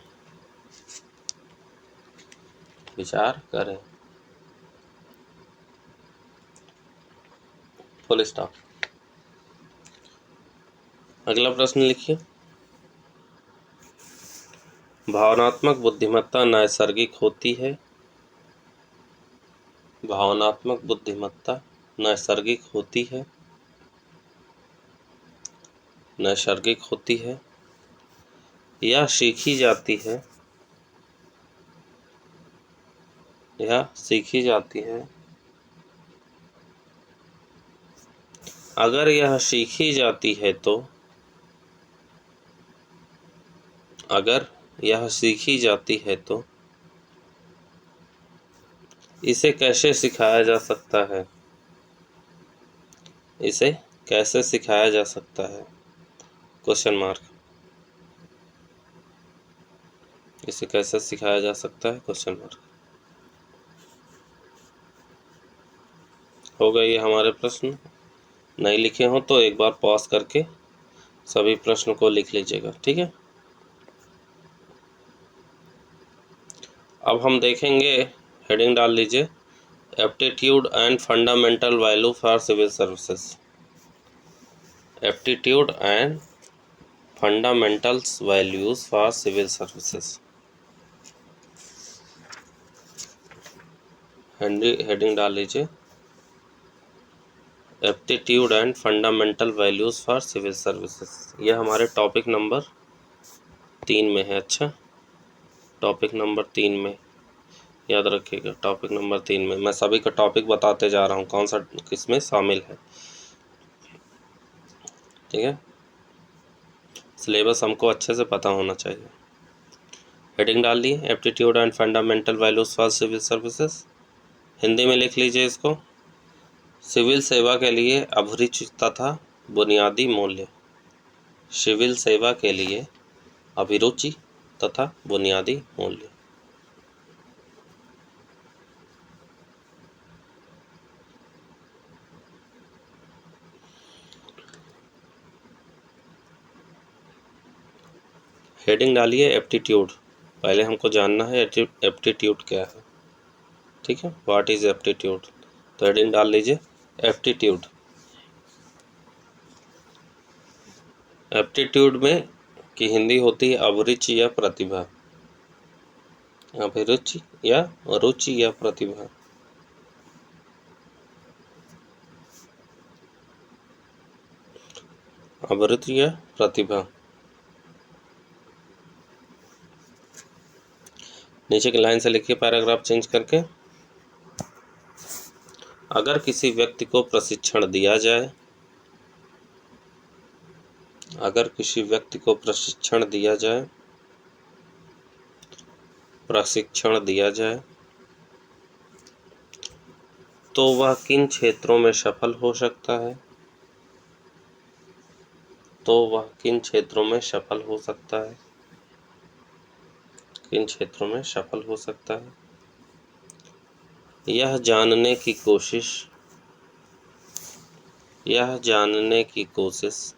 विचार करें, फुल स्टॉप। अगला प्रश्न लिखिए, भावनात्मक बुद्धिमत्ता नैसर्गिक होती है? भावनात्मक बुद्धिमत्ता नैसर्गिक होती है? नैसर्गिक होती है या सीखी जाती है? या सीखी जाती है? अगर यह सीखी जाती है तो, अगर यह सीखी जाती है तो इसे कैसे सिखाया जा सकता है? इसे कैसे सिखाया जा सकता है? Question mark. इसे कैसे सिखाया जा सकता है? Question mark. हो गए ये हमारे प्रश्न। नहीं लिखे हों तो एक बार पॉज करके सभी प्रश्न को लिख लीजिएगा, ठीक है। अब हम देखेंगे, हेडिंग डाल लीजिए, aptitude and fundamental value for civil services. Aptitude and fundamentals values for civil services. Heading डाल लीजिए, aptitude and fundamental values for civil services. यह हमारे टॉपिक नंबर 3 में है। अच्छा, टॉपिक नंबर 3 में याद रखिएगा, टॉपिक नंबर 3 में मैं सभी का टॉपिक बताते जा रहा हूँ, कौन सा किसमें शामिल है, ठीक है। सिलेबस हमको अच्छे से पता होना चाहिए। हेडिंग डाल दी, aptitude and fundamental values for civil services. Hindi में लिख लीजिए इसको, सिविल सेवा के लिए अभिरुचि तथा बुनियादी मूल्य। सिविल सेवा के लिए अभिरुचि तथा बुनियादी मूल्य। हेडिंग डालिए एप्टीट्यूड। पहले हमको जानना है एप्टीट्यूड क्या है, ठीक है, व्हाट इज एप्टीट्यूड। तो हेडिंग डाल लीजिए एप्टीट्यूड। एप्टीट्यूड में की हिंदी होती है अभिरुचि या प्रतिभा। अभिरुचि या रुचि या प्रतिभा। अभिरुचि या प्रतिभा। नीचे की लाइन से लिखिए पैराग्राफ चेंज करके। अगर किसी व्यक्ति को प्रशिक्षण दिया जाए, अगर किसी व्यक्ति को प्रशिक्षण दिया जाए, प्रशिक्षण दिया जाए तो वह किन क्षेत्रों में सफल हो सकता है, तो वह किन क्षेत्रों में सफल हो सकता है, किन क्षेत्रों में सफल हो सकता है। यह जानने की कोशिश, यह जानने की कोशिश,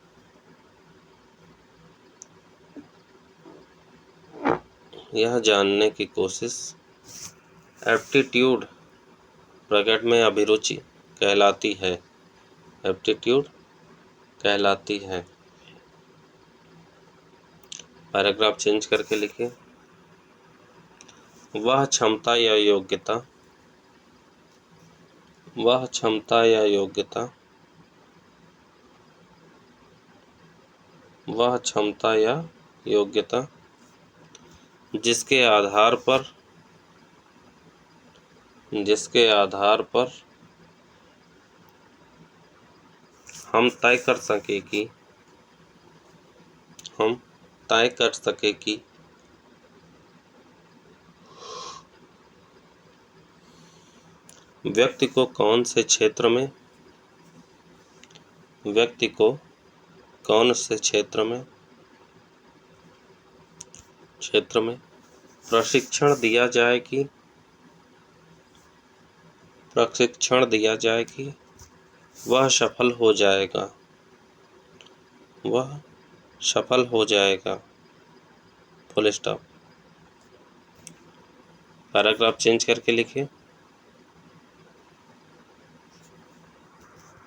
यह जानने की कोशिश एप्टीट्यूड ब्रैकेट में अभिरुचि कहलाती है, एप्टीट्यूड कहलाती है। पैराग्राफ चेंज करके लिखिए। वह क्षमता या योग्यता, वह क्षमता या योग्यता, वह क्षमता या योग्यता जिसके आधार पर, जिसके आधार पर हम तय कर सके कि, हम तय कर सके कि व्यक्ति को कौन से क्षेत्र में, व्यक्ति को कौन से क्षेत्र में प्रशिक्षण दिया जाए कि, प्रशिक्षण दिया जाए कि वह सफल हो जाएगा, वह सफल हो जाएगा। Full stop. पैराग्राफ चेंज करके लिखिए।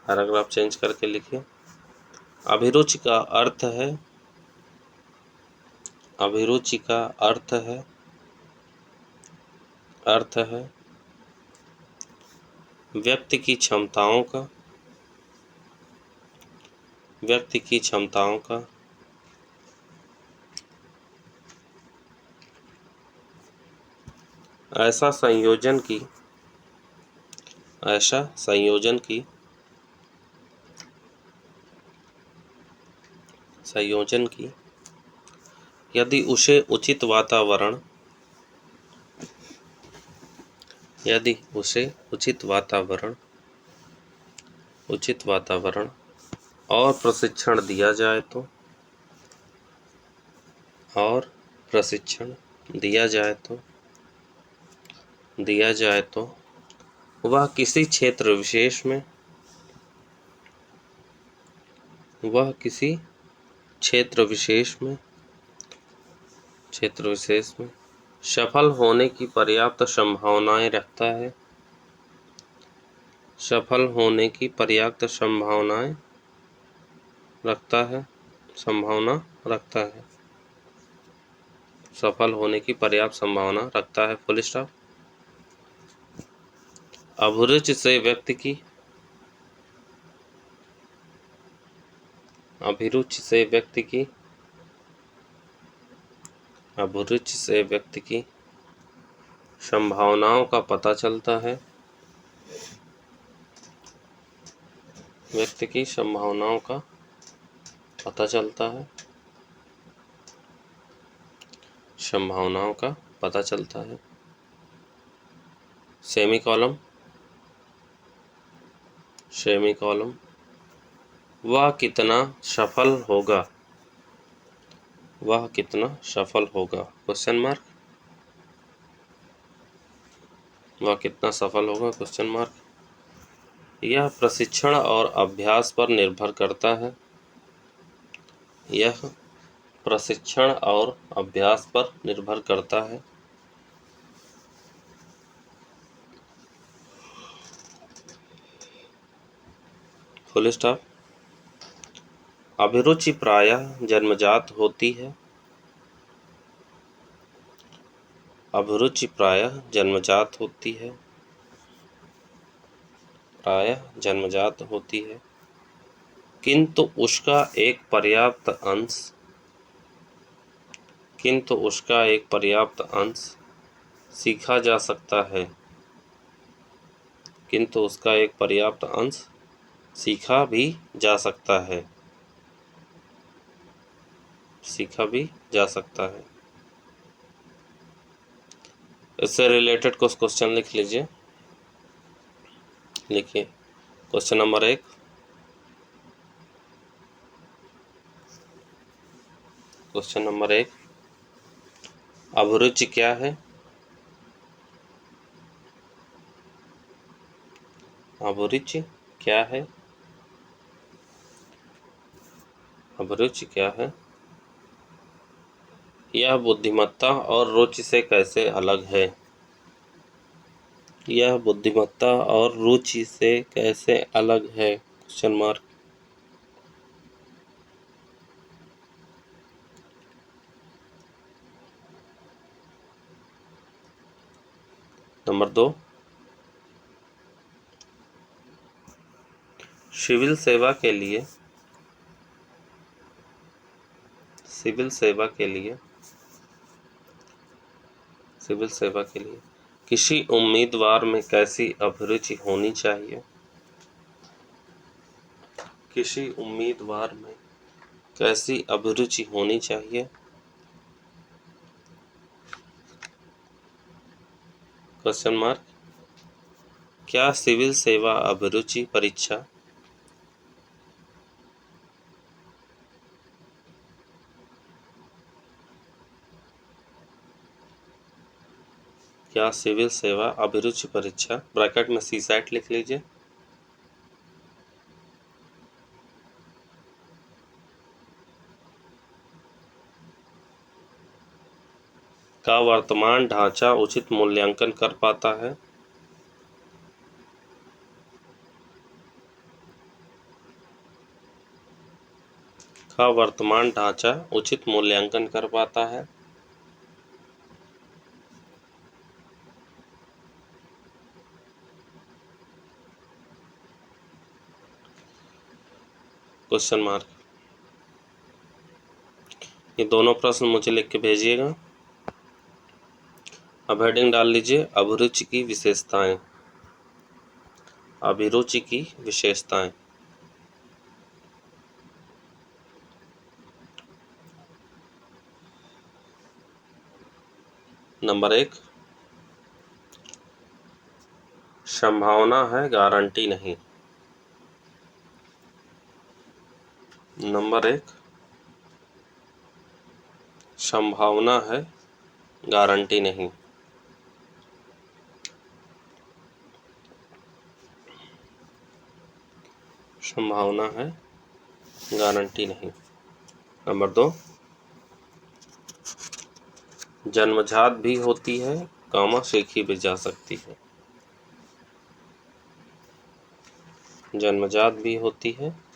पैराग्राफ चेंज करके लिखिए। अभिरुचि का अर्थ है, अभिरुचि का अर्थ है, अर्थ है व्यक्ति की क्षमताओं का, व्यक्ति की क्षमताओं का ऐसा संयोजन की, ऐसा संयोजन की, संयोजन की यदि उसे उचित वातावरण, यदि उसे उचित वातावरण, उचित वातावरण और प्रशिक्षण दिया जाए तो, और प्रशिक्षण दिया जाए तो, दिया जाए तो वह किसी क्षेत्र विशेष में, वह किसी क्षेत्र विशेष में, क्षेत्र विशेष में सफल होने की पर्याप्त संभावनाएं रखता है, सफल होने की पर्याप्त संभावनाएं रखता है, संभावना रखता है, सफल होने की पर्याप्त संभावना रखता है। Full stop. अभिरुचि से व्यक्ति की, अभिरुचि से व्यक्ति की, अभिरुचि से व्यक्ति की संभावनाओं का पता चलता है, व्यक्ति की संभावनाओं का पता चलता है, संभावनाओं का पता चलता है। सेमी कॉलम, सेमी कॉलम वह कितना सफल होगा, वह कितना सफल होगा, क्वेश्चन मार्क, वह कितना सफल होगा, क्वेश्चन मार्क। यह प्रशिक्षण और अभ्यास पर निर्भर करता है, यह प्रशिक्षण और अभ्यास पर निर्भर करता है। Full stop. अभिरुचि प्रायः जन्मजात होती है, अभिरुचि प्रायः जन्मजात होती है, प्रायः जन्मजात होती है, किंतु उसका एक पर्याप्त अंश, किंतु उसका एक पर्याप्त अंश सीखा जा सकता है, किंतु उसका एक पर्याप्त अंश सीखा भी जा सकता है। सीखा भी जा सकता है। इससे रिलेटेड कुछ क्वेश्चन लिख लीजिए। लिखिए क्वेश्चन नंबर 1। क्वेश्चन नंबर 1, अभिरुचि क्या है? अभिरुचि क्या है? अभिरुचि क्या है? यह बुद्धिमत्ता और रुचि से कैसे अलग है? यह बुद्धिमत्ता और रुचि से कैसे अलग है? Question mark. नंबर 2, सिविल सेवा के लिए किसी उम्मीदवार में कैसी अभिरुचि होनी चाहिए? किसी उम्मीदवार में कैसी अभिरुचि होनी चाहिए? Question mark. क्या सिविल सेवा अभिरुचि परीक्षा ब्रैकेट में सीसैट लिख लीजिए। का वर्तमान ढांचा उचित मूल्यांकन कर पाता है? का वर्तमान ढांचा उचित मूल्यांकन कर पाता है? Question mark. ये दोनों प्रश्न मुझे लिख के भेजिएगा। अब हेडिंग डाल लीजिए अभिरुचि की विशेषताएं। अभिरुचि की विशेषताएं। नंबर 1, संभावना है गारंटी नहीं। नंबर 1, संभावना है गारंटी नहीं। संभावना है गारंटी नहीं। नंबर 2, जन्मजात भी होती है, सीखी भी जा सकती है। जन्मजात भी होती है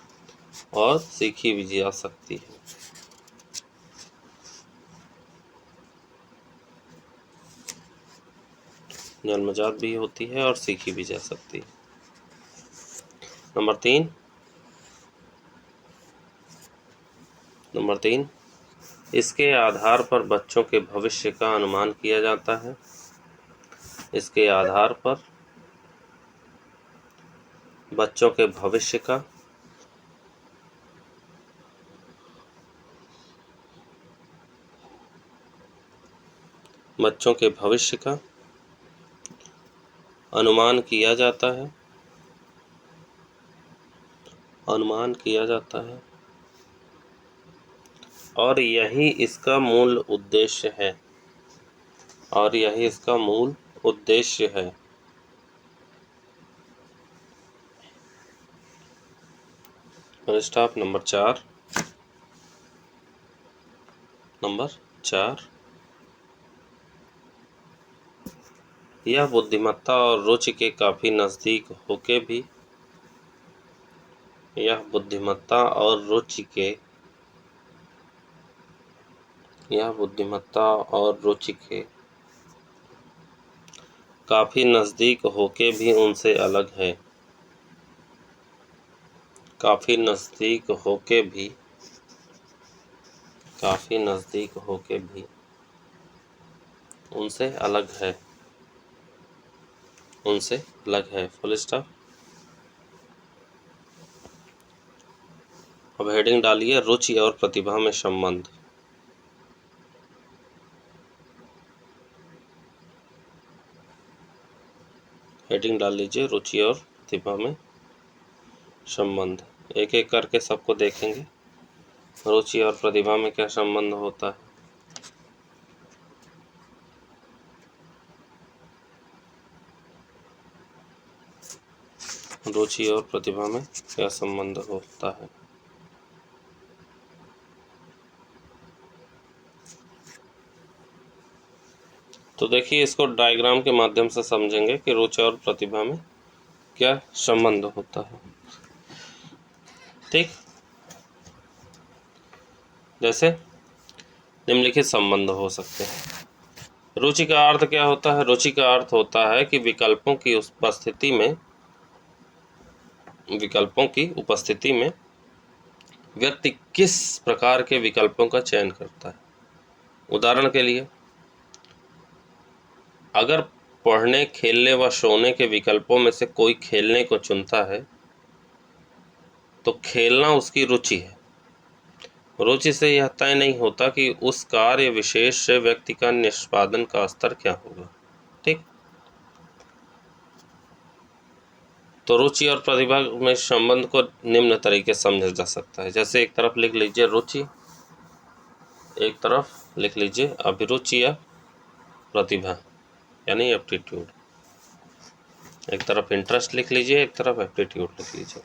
और सीखी भी जा सकती है। जन्मजात भी होती है और सीखी भी जा सकती है। नंबर 3, इसके आधार पर बच्चों के भविष्य का अनुमान किया जाता है। इसके आधार पर बच्चों के भविष्य का अनुमान किया जाता है। और यही इसका मूल उद्देश्य है। स्टॉप। नंबर 4, यह बुद्धिमत्ता और रुचि के काफी नजदीक होके भी उनसे अलग है। काफी नजदीक होके भी उनसे अलग है। अलग है, फुल स्टॉप। अब हेडिंग डालिए रुचि और प्रतिभा में संबंध। हेडिंग डाल लीजिए रुचि और प्रतिभा में संबंध। एक एक करके सबको देखेंगे रुचि और प्रतिभा में क्या संबंध होता है। रुचि और प्रतिभा में क्या संबंध होता है। तो देखिए इसको डायग्राम के माध्यम से समझेंगे कि रुचि और प्रतिभा में क्या संबंध होता है। ठीक, जैसे निम्नलिखित संबंध हो सकते हैं। रुचि का अर्थ क्या होता है। रुचि का अर्थ होता है कि विकल्पों की उपस्थिति में व्यक्ति किस प्रकार के विकल्पों का चयन करता है। उदाहरण के लिए, अगर पढ़ने, खेलने व सोने के विकल्पों में से कोई खेलने को चुनता है तो खेलना उसकी रुचि है। रुचि से यह तय नहीं होता कि उस कार्य विशेष से व्यक्ति का निष्पादन का स्तर क्या होगा। ठीक, तो रुचि और प्रतिभा में संबंध को निम्न तरीके से समझा जा सकता है। जैसे एक तरफ लिख लीजिए रुचि, एक तरफ लिख लीजिए अभिरुचि या प्रतिभा यानी एप्टीट्यूड। एक तरफ इंटरेस्ट लिख लीजिए, एक तरफ एप्टीट्यूड लिख लीजिए।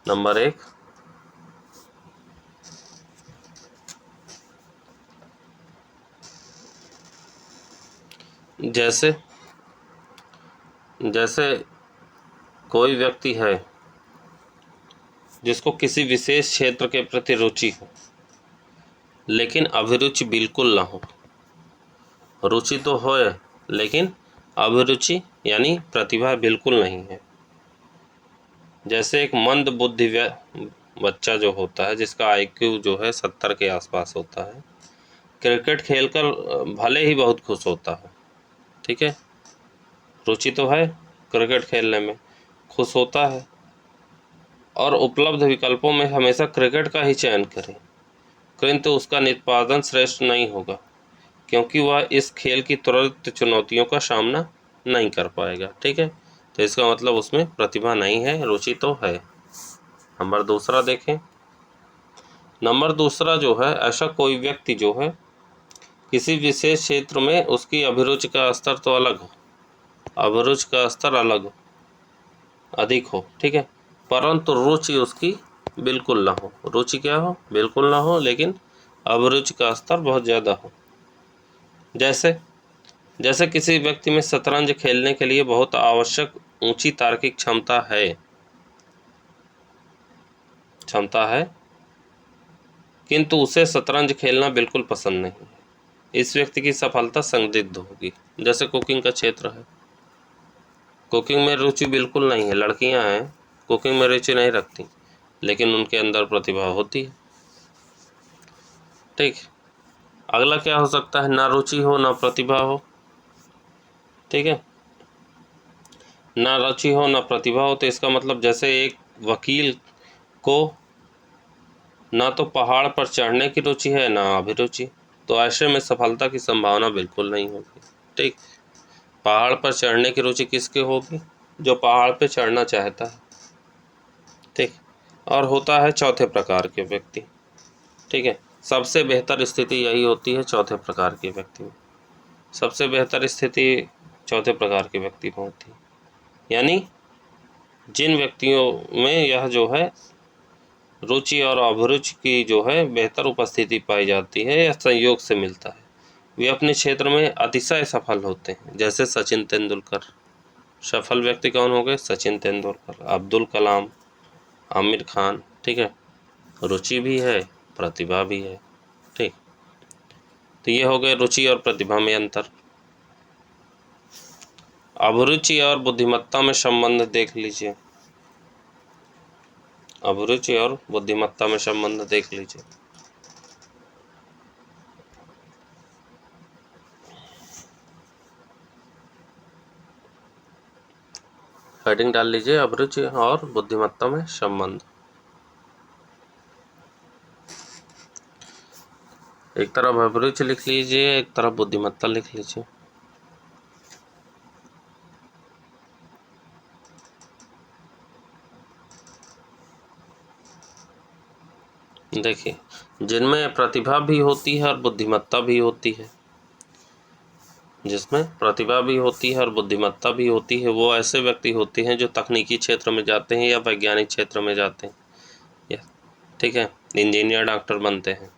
नंबर 1, जैसे कोई व्यक्ति है जिसको किसी विशेष क्षेत्र के प्रति रुचि हो लेकिन अभिरुचि बिल्कुल ना हो। रुचि तो हो लेकिन अभिरुचि यानी प्रतिभा बिल्कुल नहीं है। जैसे एक मंद बुद्धि बच्चा जो होता है, जिसका आईक्यू जो है 70 के आसपास होता है, क्रिकेट खेलकर भले ही बहुत खुश होता है, ठीक है, रुचि तो है क्रिकेट खेलने में, खुश होता है और उपलब्ध विकल्पों में हमेशा क्रिकेट का ही चयन करें, किंतु उसका निष्पादन श्रेष्ठ नहीं होगा क्योंकि वह इस खेल की त्वरित चुनौतियों का सामना नहीं कर पाएगा। ठीक है, तो इसका मतलब उसमें प्रतिभा नहीं है, रुचि तो है। नंबर 2 देखें। नंबर 2 जो है, ऐसा कोई व्यक्ति जो है किसी विशेष क्षेत्र में उसकी अभिरुचि का स्तर तो अलग हो, अभिरुचि का स्तर अलग हो, अधिक हो, ठीक है, परंतु रुचि उसकी बिल्कुल ना हो। रुचि क्या हो, बिल्कुल ना हो, लेकिन अभिरुचि का स्तर बहुत ज़्यादा हो। जैसे किसी व्यक्ति में शतरंज खेलने के लिए बहुत आवश्यक ऊंची तार्किक क्षमता है किंतु उसे शतरंज खेलना बिल्कुल पसंद नहीं है। इस व्यक्ति की सफलता संदिग्ध होगी। जैसे कुकिंग का क्षेत्र है, कुकिंग में रुचि बिल्कुल नहीं है, लड़कियां हैं कुकिंग में रुचि नहीं रखती लेकिन उनके अंदर प्रतिभा होती है। ठीक, अगला क्या हो सकता है, ना रुचि हो ना प्रतिभा हो। ठीक है, ना रुचि हो ना प्रतिभा हो, तो इसका मतलब जैसे एक वकील को ना तो पहाड़ पर चढ़ने की रुचि है ना अभिरुचि, तो ऐसे में सफलता की संभावना बिल्कुल नहीं होगी। ठीक, पहाड़ पर चढ़ने की रुचि किसके होगी, जो पहाड़ पर चढ़ना चाहता है। ठीक, और होता है चौथे प्रकार के व्यक्ति। ठीक है, सबसे बेहतर स्थिति यही होती है चौथे प्रकार के व्यक्ति में। सबसे बेहतर स्थिति चौथे प्रकार के व्यक्ति में होती है, यानी जिन व्यक्तियों में यह जो है रुचि और अभिरुचि की जो है बेहतर उपस्थिति पाई जाती है या संयोग से मिलता है, वे अपने क्षेत्र में अतिशय सफल होते हैं। जैसे सचिन तेंदुलकर। सफल व्यक्ति कौन हो गए, सचिन तेंदुलकर, अब्दुल कलाम, आमिर खान। ठीक है, रुचि भी है प्रतिभा भी है। ठीक, तो ये हो गए रुचि और प्रतिभा में अंतर। अभिरुचि और बुद्धिमत्ता में संबंध देख लीजिए। अभिरुचि और बुद्धिमत्ता में संबंध देख लीजिए। हेडिंग डाल लीजिए, अभिरुचि और बुद्धिमत्ता में संबंध। एक तरफ अभिरुचि लिख लीजिए, एक तरफ बुद्धिमत्ता लिख लीजिए। देखिए, जिनमें प्रतिभा भी होती है और बुद्धिमत्ता भी होती है, जिसमें प्रतिभा भी होती है और बुद्धिमत्ता भी होती है, वो ऐसे व्यक्ति होते हैं जो तकनीकी क्षेत्र में जाते हैं या वैज्ञानिक क्षेत्र में जाते हैं, या ठीक है, इंजीनियर, डॉक्टर बनते हैं।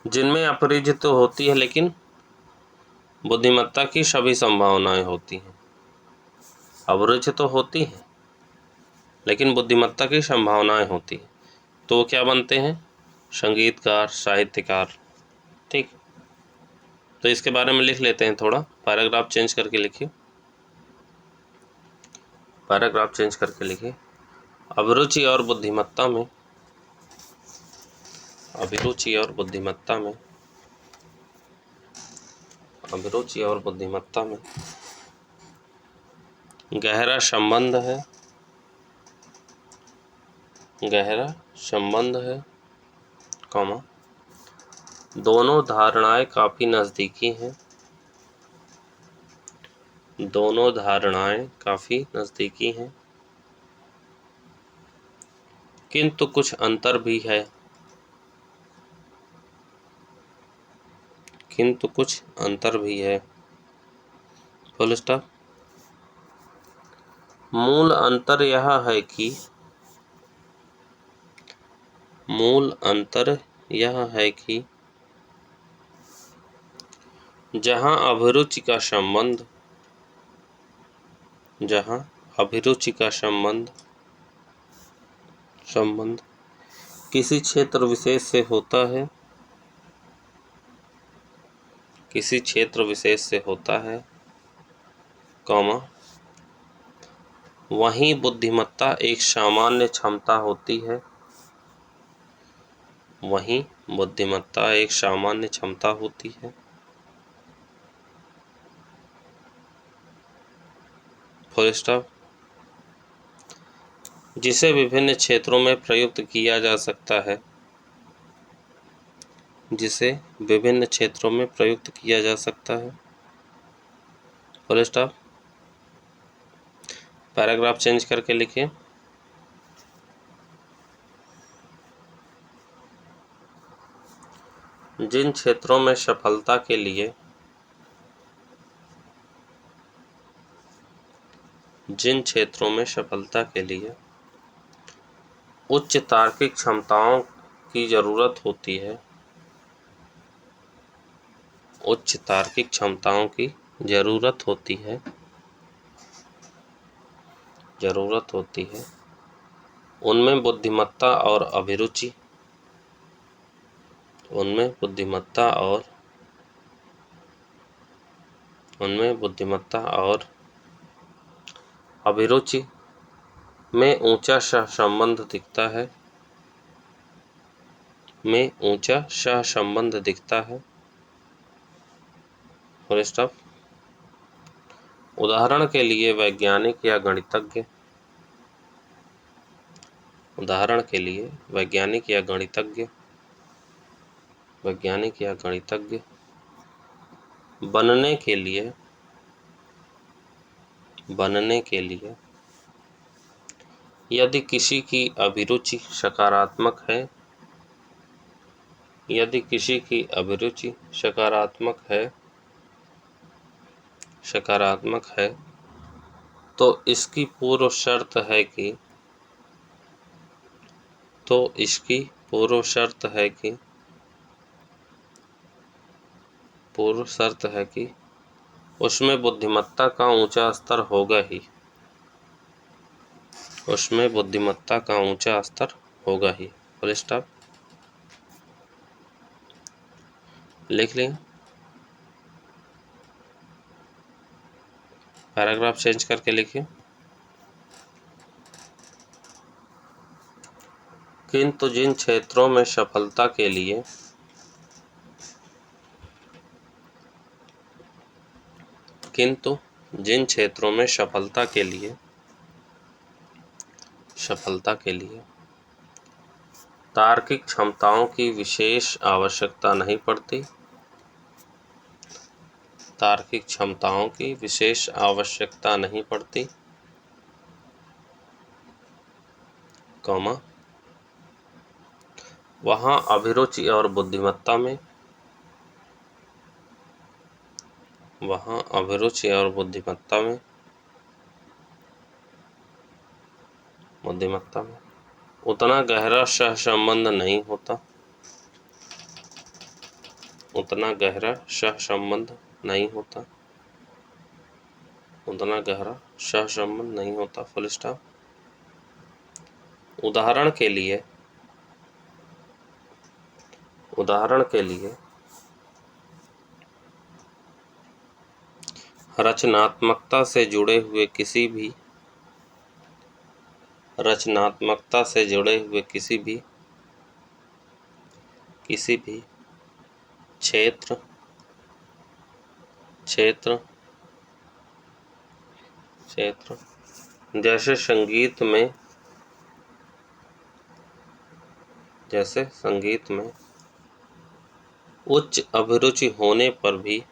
जिनमें अपरिचित तो होती है लेकिन बुद्धिमत्ता की सभी संभावनाएं होती हैं। अभिरुचि तो होती है लेकिन बुद्धिमत्ता की संभावनाएं होती हैं, तो वो क्या बनते हैं? संगीतकार, साहित्यकार। ठीक, तो इसके बारे में लिख लेते हैं थोड़ा, पैराग्राफ चेंज करके लिखिए। पैराग्राफ चेंज करके लिखिए। अभिरुचि और बुद्धिमत्ता में, अभिरुचि और बुद्धिमत्ता में, अभिरुचि और बुद्धिमत्ता में गहरा संबंध है, गहरा संबंध है, कॉमा, दोनों धारणाएं काफी नजदीकी हैं, दोनों धारणाएं काफी नजदीकी हैं, किंतु कुछ अंतर भी है, किंतु कुछ अंतर भी है। Full stop. मूल अंतर यह है कि, मूल अंतर यह है कि जहां अभिरुचि का संबंध, जहां अभिरुचि का संबंध किसी क्षेत्र विशेष से होता है, किसी क्षेत्र विशेष से होता है, कॉमा, वहीं बुद्धिमत्ता एक सामान्य क्षमता होती है, वहीं बुद्धिमत्ता एक सामान्य क्षमता होती है। Full stop. जिसे विभिन्न क्षेत्रों में प्रयुक्त किया जा सकता है, जिसे विभिन्न क्षेत्रों में प्रयुक्त किया जा सकता है। Full stop. पैराग्राफ चेंज करके लिखिए। जिन क्षेत्रों में सफलता के लिए, जिन क्षेत्रों में सफलता के लिए उच्च तार्किक क्षमताओं की जरूरत होती है, उच्च तार्किक क्षमताओं की जरूरत होती है, जरूरत होती है, उनमें बुद्धिमत्ता और अभिरुचि, उनमें बुद्धिमत्ता और, उनमें बुद्धिमत्ता और अभिरुचि में ऊंचा सहसंबंध दिखता है, में ऊंचा सहसंबंध दिखता है। Full stop. उदाहरण के लिए वैज्ञानिक या गणितज्ञ, उदाहरण के लिए वैज्ञानिक या गणितज्ञ, वैज्ञानिक या गणितज्ञ बनने के लिए, बनने के लिए यदि किसी की अभिरुचि सकारात्मक है, यदि किसी की अभिरुचि सकारात्मक है, सकारात्मक है, तो इसकी पूर्व शर्त है कि, तो इसकी पूर्व शर्त है कि, पूर्व शर्त है कि उसमें बुद्धिमत्ता का ऊंचा स्तर होगा ही, उसमें बुद्धिमत्ता का ऊंचा स्तर होगा ही। Full stop. लिख लें। पैराग्राफ चेंज करके लिखिए। किंतु जिन क्षेत्रों में सफलता के लिए तार्किक क्षमताओं की विशेष आवश्यकता नहीं पड़ती, वहाँ अभिरुचि और बुद्धिमत्ता में उतना गहरा सहसंबंध नहीं होता, फुल स्टॉप। उदाहरण के लिए रचनात्मकता से जुड़े हुए किसी भी क्षेत्र जैसे संगीत में उच्च अभिरुचि होने पर भी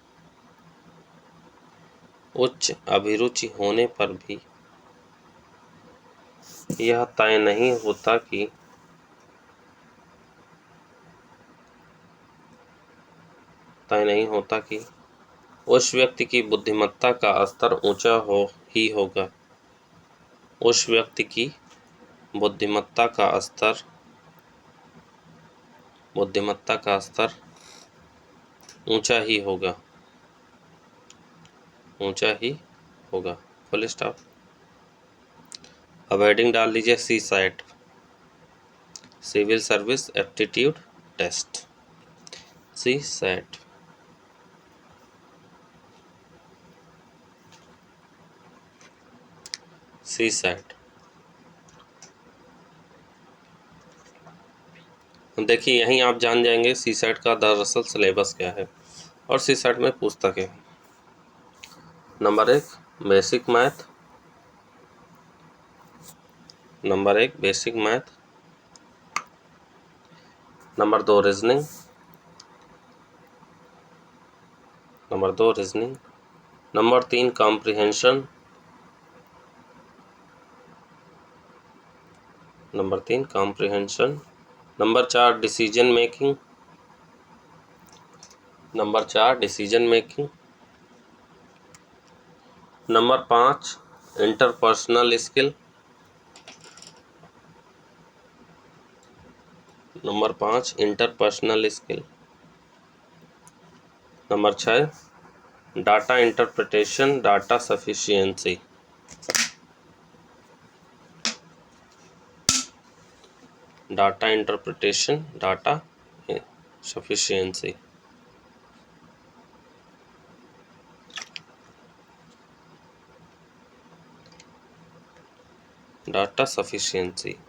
यह तय नहीं होता कि उस व्यक्ति की बुद्धिमत्ता का स्तर ऊंचा होगा। ऊंचा ही होगा। Full stop. अब हेडिंग डाल लीजिए CSAT, civil service aptitude test. CSAT। देखिए यहीं आप जान जाएंगे CSAT का दरअसल सिलेबस क्या है और CSAT में पूछता क्या है। Number 1 basic math, number 2 reasoning, number 3 comprehension, number 4 decision making, number 5 interpersonal skill, number 6 data interpretation, data sufficiency,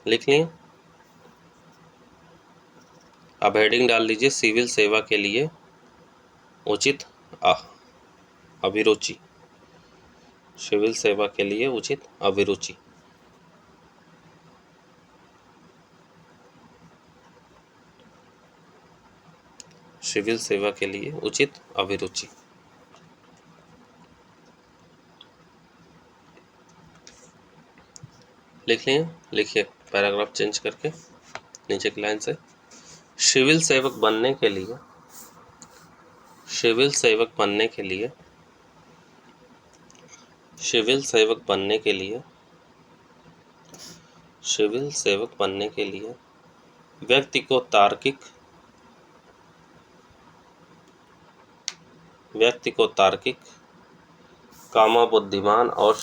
लिख लिए। अब हेडिंग डाल लीजिए सिविल सेवा के लिए उचित अभिरुचि। सिविल सेवा के लिए उचित अभिरुचि। लिख लिए। लिखिए पैराग्राफ चेंज करके नीचे की लाइन से। सिविल सेवक बनने के लिए व्यक्ति को तार्किक, कामा बुद्धिमान और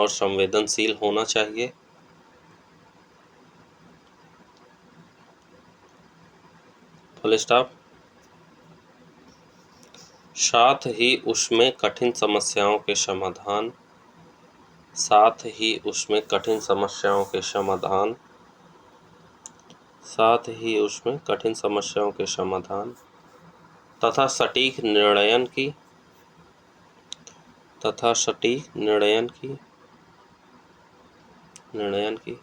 संवेदनशील होना चाहिए। Full stop. साथ ही उसमें कठिन समस्याओं के समाधान, साथ ही उसमें कठिन समस्याओं के समाधान, साथ ही उसमें कठिन समस्याओं के समाधान तथा सटीक निर्णयन की, तथा सटीक निर्णयन की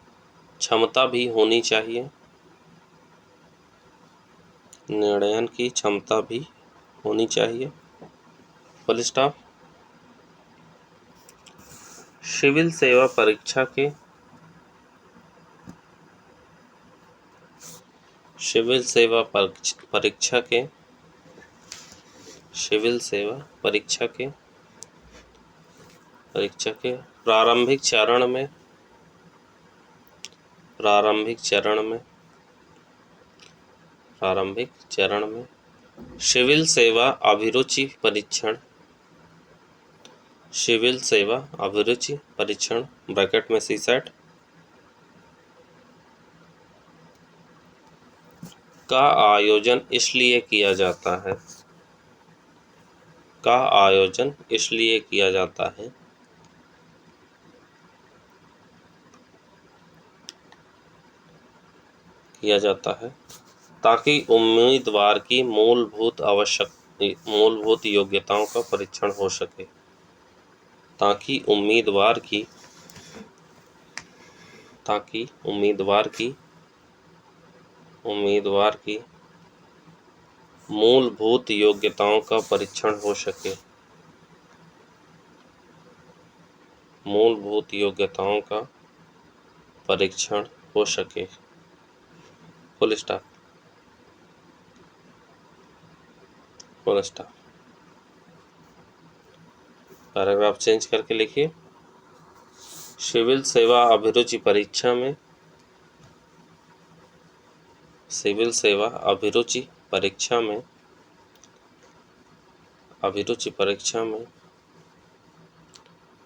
क्षमता भी होनी चाहिए, निर्णयन की क्षमता भी होनी चाहिए। Full stop. सिविल सेवा परीक्षा के, सिविल सेवा परीक्षा के, सिविल सेवा परीक्षा के प्रारंभिक चरण में, प्रारंभिक चरण में सिविल सेवा अभिरुचि परीक्षण, सिविल सेवा अभिरुचि परीक्षण ब्रैकेट में सीसेट का आयोजन इसलिए किया जाता है, का आयोजन इसलिए किया जाता है ताकि उम्मीदवार की मूलभूत योग्यताओं का परीक्षण हो सके, ताकि उम्मीदवार की मूलभूत योग्यताओं का परीक्षण हो सके, मूलभूत योग्यताओं का परीक्षण हो सके। Full stop, full stop. Paragraph change करके लिखिए। सिविल सेवा अभिरुचि परीक्षा में, सिविल सेवा अभिरुचि परीक्षा में, अभिरुचि परीक्षा में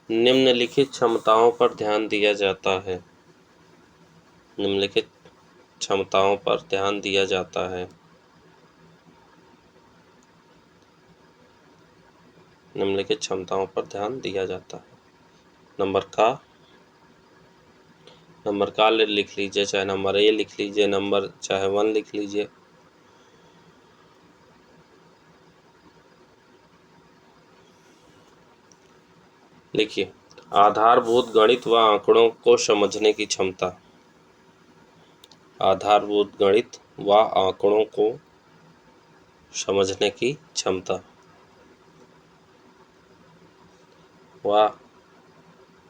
निम्नलिखित क्षमताओं पर ध्यान दिया जाता है, निम्नलिखित क्षमताओं पर ध्यान दिया जाता है, निम्नलिखित क्षमताओं पर ध्यान दिया जाता है। नंबर का लिख लीजिए, चाहे नंबर ए लिख लीजिए, नंबर चाहे 1 लिख लीजिए। लिखिए, आधारभूत गणित व आंकड़ों को समझने की क्षमता, आधारभूत गणित व आंकड़ों को समझने की क्षमता, व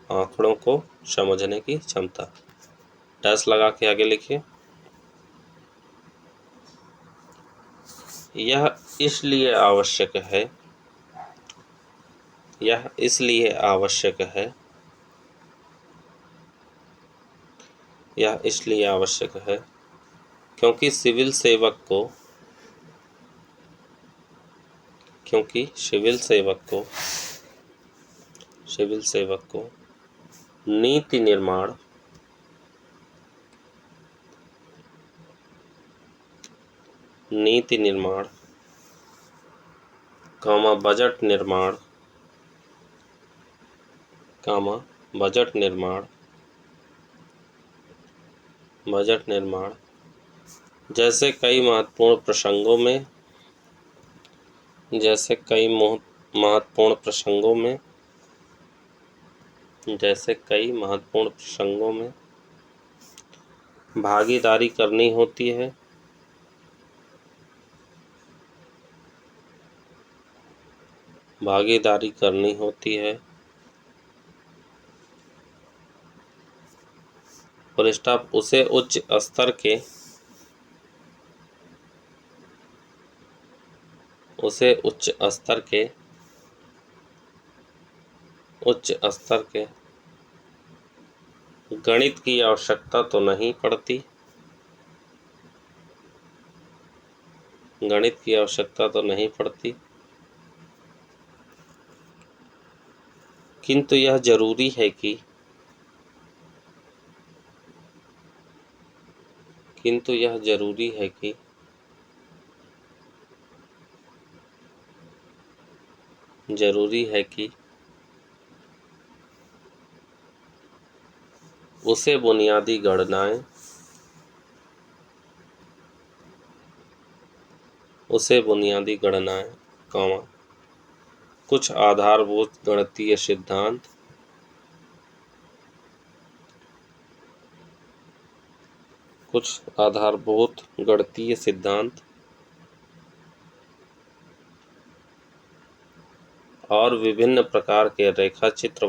आंकड़ों को समझने की क्षमता। डैश लगा के आगे लिखिए। यह इसलिए आवश्यक है, यह इसलिए आवश्यक है, यह इसलिए आवश्यक है क्योंकि सिविल सेवक को, क्योंकि सिविल सेवक को, सिविल सेवक को नीति निर्माण, नीति निर्माण, बजट निर्माण, बजट निर्माण, बजट निर्माण जैसे कई महत्वपूर्ण प्रसंगों में, जैसे कई महत्वपूर्ण प्रसंगों में, जैसे कई महत्वपूर्ण प्रसंगों में भागीदारी करनी होती है, भागीदारी करनी होती है। Full stop. उसे उच्च स्तर के, उसे उच्च स्तर के, उच्च स्तर के गणित की आवश्यकता तो नहीं पड़ती, गणित की आवश्यकता तो नहीं पड़ती, किंतु यह जरूरी है कि, किंतु यह जरूरी है कि जरूरी है कि उसे बुनियादी गणनाएं कॉमा कुछ आधारभूत गणितीय सिद्धांत और विभिन्न प्रकार के रेखाचित्र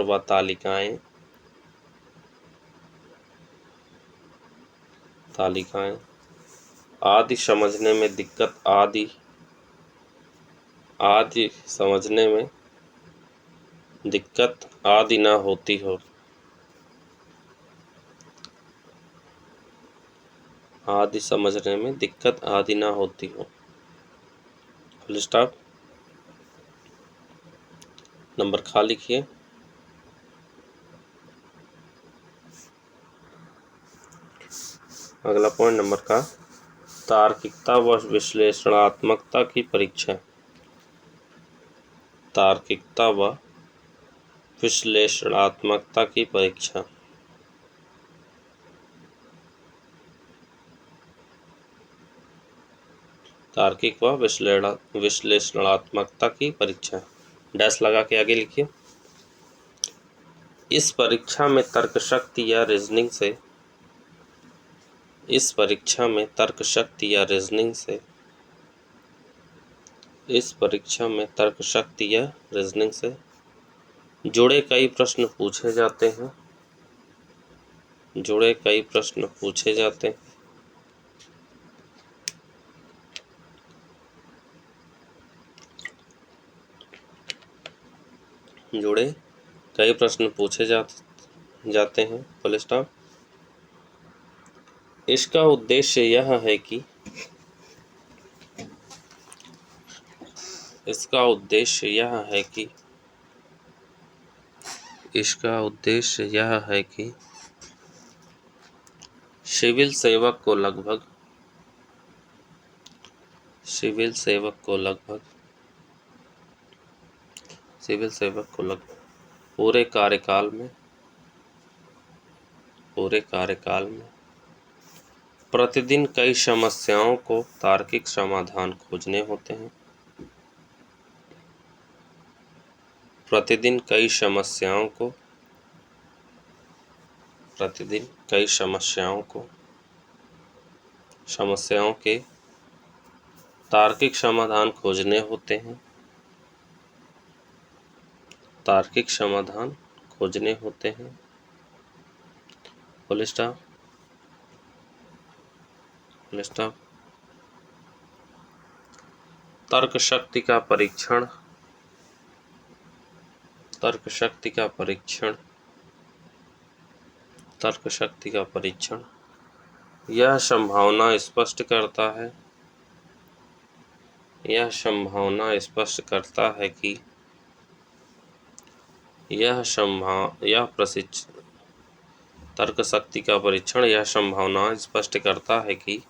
व तालिकाएं आदि समझने में दिक्कत आदि ना होती हो। Full stop. नंबर खा लिखिए। अगला पॉइंट नंबर का, तार्किकता व विश्लेषणात्मकता की परीक्षा। तार्किकता व विश्लेषणात्मकता की परीक्षा। तार्किक व विश्लेषणात्मकता की परीक्षा। डैश लगा के आगे लिखिए। इस परीक्षा में तर्क शक्ति या रीजनिंग से जुड़े कई प्रश्न पूछे जाते हैं। जुड़े कई प्रश्न पूछे जाते हैं। Full stop. इसका उद्देश्य यह है कि सिविल सेवक को लगभग पूरे कार्यकाल में प्रतिदिन कई समस्याओं को तार्किक समाधान खोजने होते हैं। प्रतिदिन कई समस्याओं के तार्किक समाधान खोजने होते हैं। Full stop. तर्क शक्ति का परीक्षण यह संभावना स्पष्ट करता है कि तर्क शक्ति का परीक्षण यह संभावना स्पष्ट करता है कि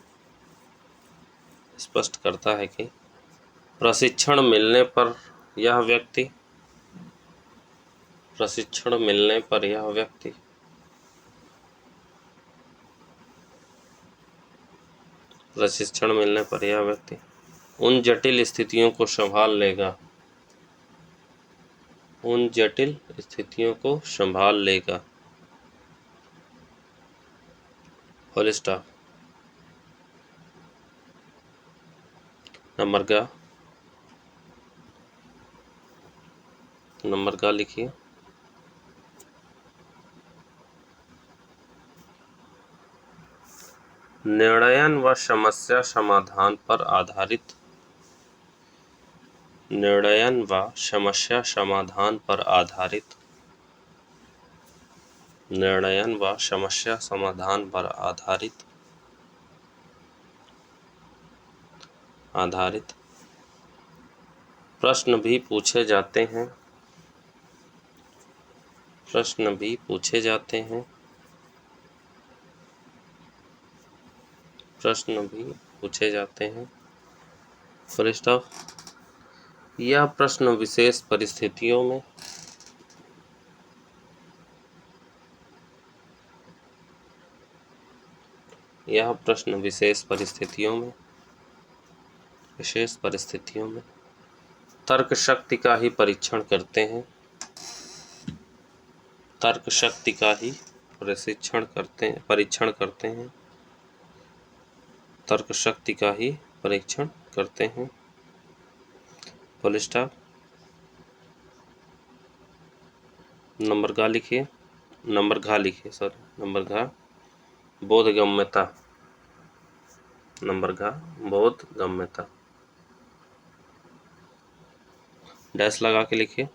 प्रशिक्षण मिलने पर यह व्यक्ति उन जटिल स्थितियों को संभाल लेगा। Full stop. नंबर का लिखिए। निर्णयन व समस्या समाधान पर आधारित प्रश्न भी पूछे जाते हैं। प्रश्न भी पूछे जाते हैं। Full stop. यह प्रश्न विशेष परिस्थितियों में विशेष परिस्थितियों में तर्क शक्ति का ही परीक्षण करते हैं। तर्क शक्ति का ही परीक्षण करते हैं। तर्क शक्ति का ही परीक्षण करते हैं। Full stop. नंबर घ लिखिए। बोधगम्यता। नंबर घ बोधगम्यता। डैश लगा के लिखिए।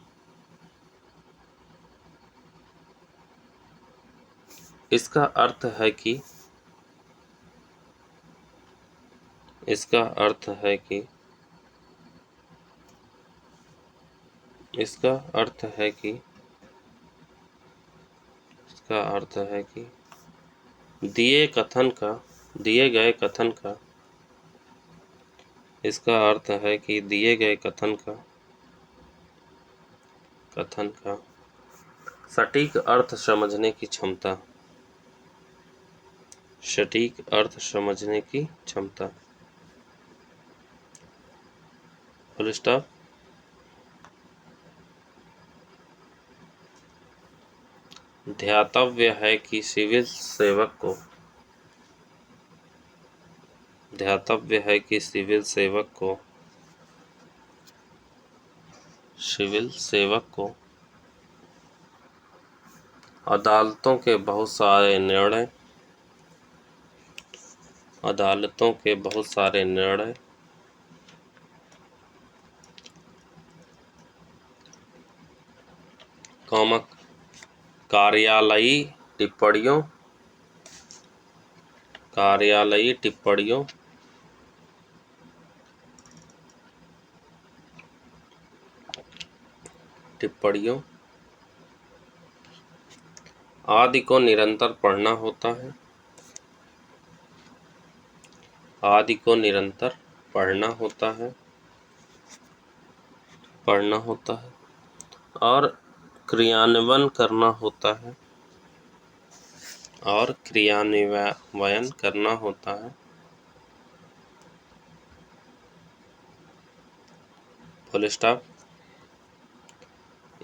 इसका अर्थ है कि इसका अर्थ है कि दिए गए कथन का इसका अर्थ है कि दिए गए कथन का सटीक अर्थ समझने की क्षमता। Full stop. ध्यातव्य है कि सिविल सेवक को अदालतों के बहुत सारे निर्णय कार्यालयी टिप्पणियों आदि को निरंतर पढ़ना होता है और क्रियान्वयन करना होता है। Full stop.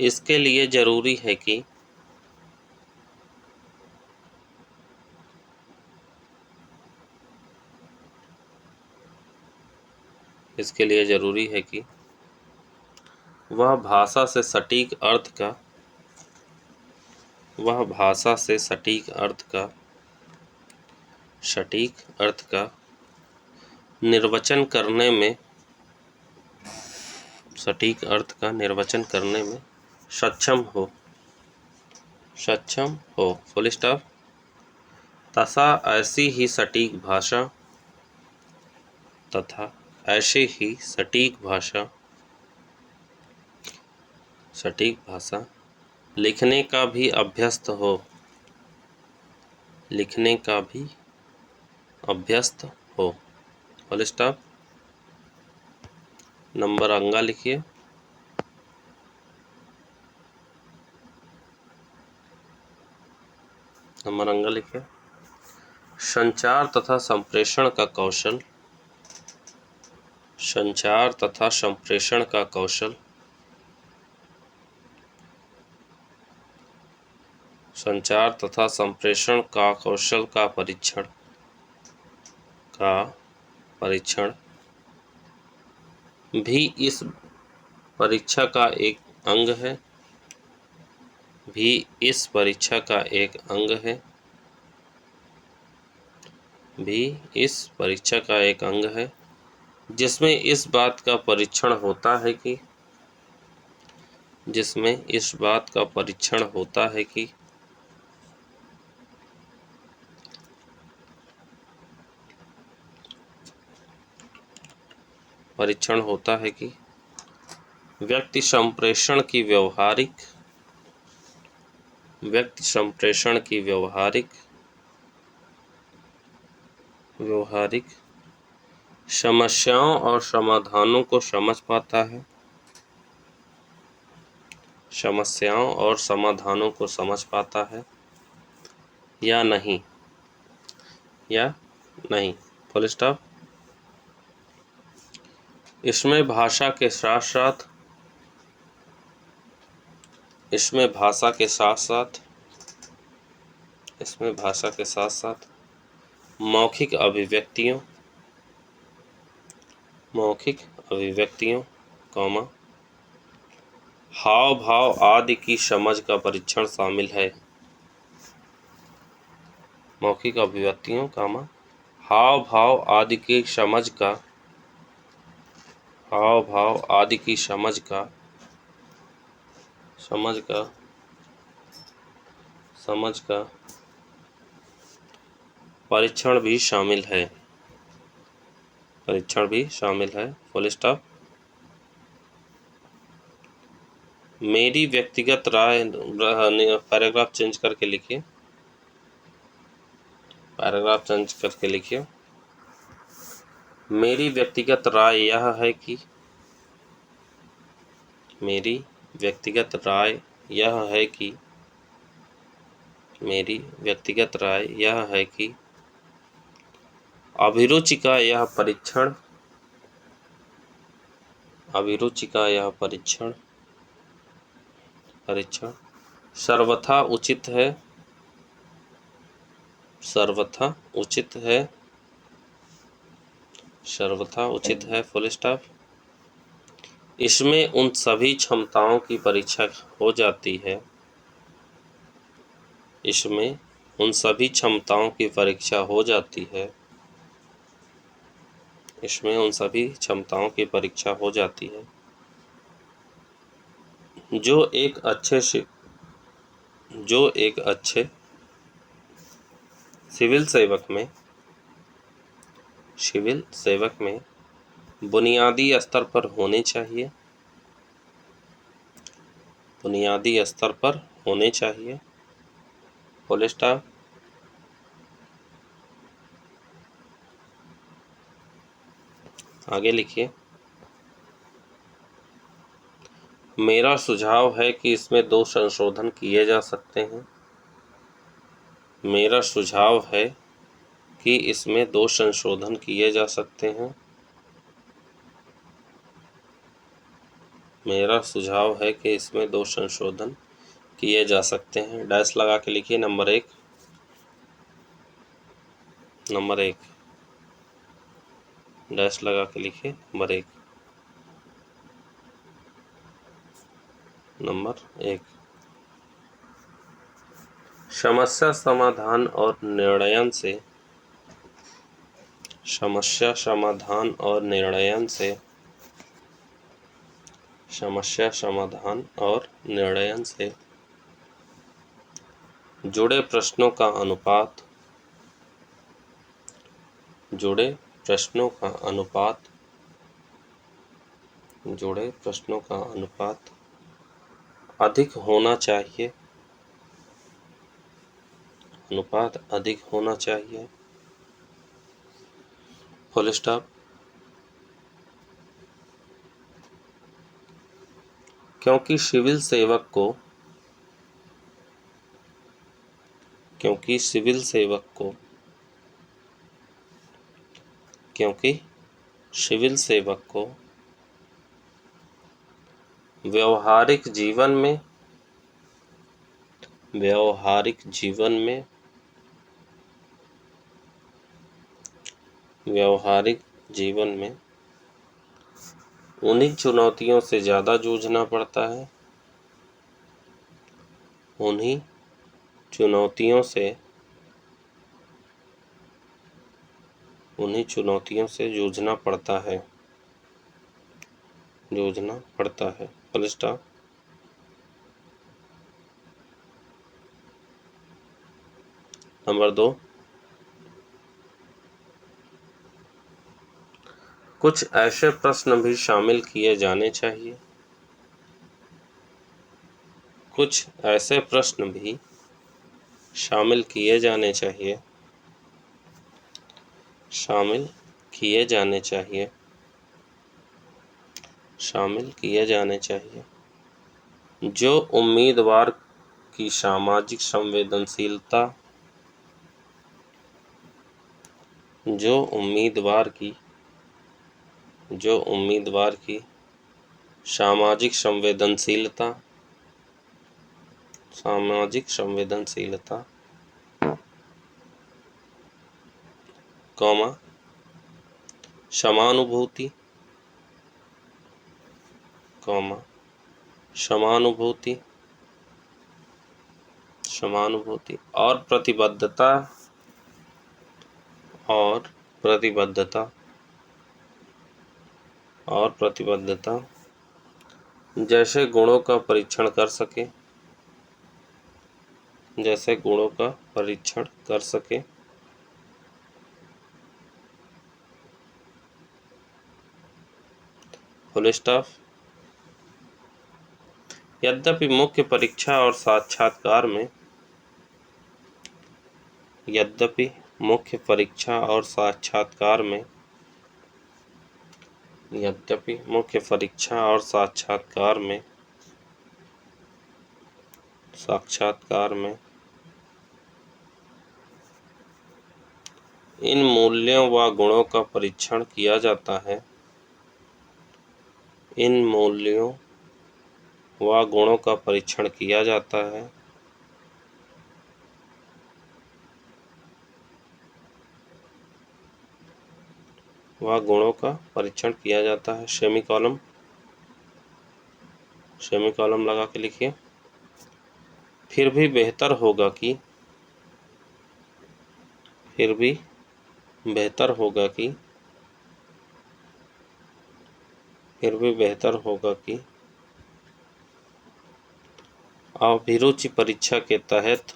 इसके लिए जरूरी है कि वह भाषा से सटीक अर्थ का निर्वचन करने में सक्षम हो। Full stop. तथा ऐसी ही सटीक भाषा लिखने का भी अभ्यस्त हो। Full stop. नंबर अंगा लिखिए। संचार तथा संप्रेषण का कौशल का परीक्षण भी इस परीक्षा का एक अंग है जिसमें इस बात का परीक्षण होता है कि व्यक्ति संप्रेषण की व्यवहारिक व्यवहारिक समस्याओं और समाधानों को समझ पाता है, समस्याओं और समाधानों को समझ पाता है या नहीं, फुल स्टॉप। इसमें भाषा के साथ साथ मौखिक अभिव्यक्तियों, हाव भाव आदि की समझ का परीक्षण शामिल है। मौखिक अभिव्यक्तियों, हाव भाव आदि की समझ का परीक्षण भी शामिल है। Full stop. मेरी व्यक्तिगत राय, पैराग्राफ चेंज करके लिखिए। मेरी व्यक्तिगत राय यह है कि अभिरुचि का यह परीक्षण सर्वथा उचित है। Full stop. इसमें उन सभी क्षमताओं की परीक्षा हो जाती है, जो एक अच्छे सिविल सेवक में बुनियादी स्तर पर होने चाहिए। Full stop. आगे लिखिए। मेरा सुझाव है कि इसमें 2 संशोधन किए जा सकते हैं। डैश लगा के लिखिए। नंबर 1। डैश लगा के लिखिए। नंबर 1। समस्या समाधान और निर्णयन से जुड़े प्रश्नों का अनुपात अधिक होना चाहिए। Full stop. क्योंकि सिविल सेवक को व्यावहारिक जीवन में उन्हीं चुनौतियों से ज़्यादा जूझना पड़ता है। Full stop. नंबर 2। कुछ ऐसे प्रश्न भी शामिल किए जाने चाहिए शामिल किए जाने चाहिए, शामिल किए जाने चाहिए। जो उम्मीदवार की सामाजिक संवेदनशीलता, जो उम्मीदवार की सामाजिक संवेदनशीलता, सामाजिक संवेदनशीलता, कॉमा, समानुभूति, कॉमा, समानुभूति, समानुभूति और प्रतिबद्धता, और प्रतिबद्धता, और प्रतिबद्धता जैसे गुणों का परीक्षण कर सके, जैसे गुणों का परीक्षण कर सके। Full stop. यद्यपि मुख्य परीक्षा और साक्षात्कार में, यद्यपि मुख्य परीक्षा और साक्षात्कार में, यद्यपि मुख्य परीक्षा और साक्षात्कार में, साक्षात्कार में इन मूल्यों व गुणों का परीक्षण किया जाता है, इन मूल्यों व गुणों का परीक्षण किया जाता है, व गुणों का परीक्षण किया जाता है। सेमीकॉलम, सेमीकॉलम लगा के लिखिए। फिर भी बेहतर होगा कि, फिर भी बेहतर होगा कि, फिर भी बेहतर होगा कि अभिरुचि परीक्षा के तहत,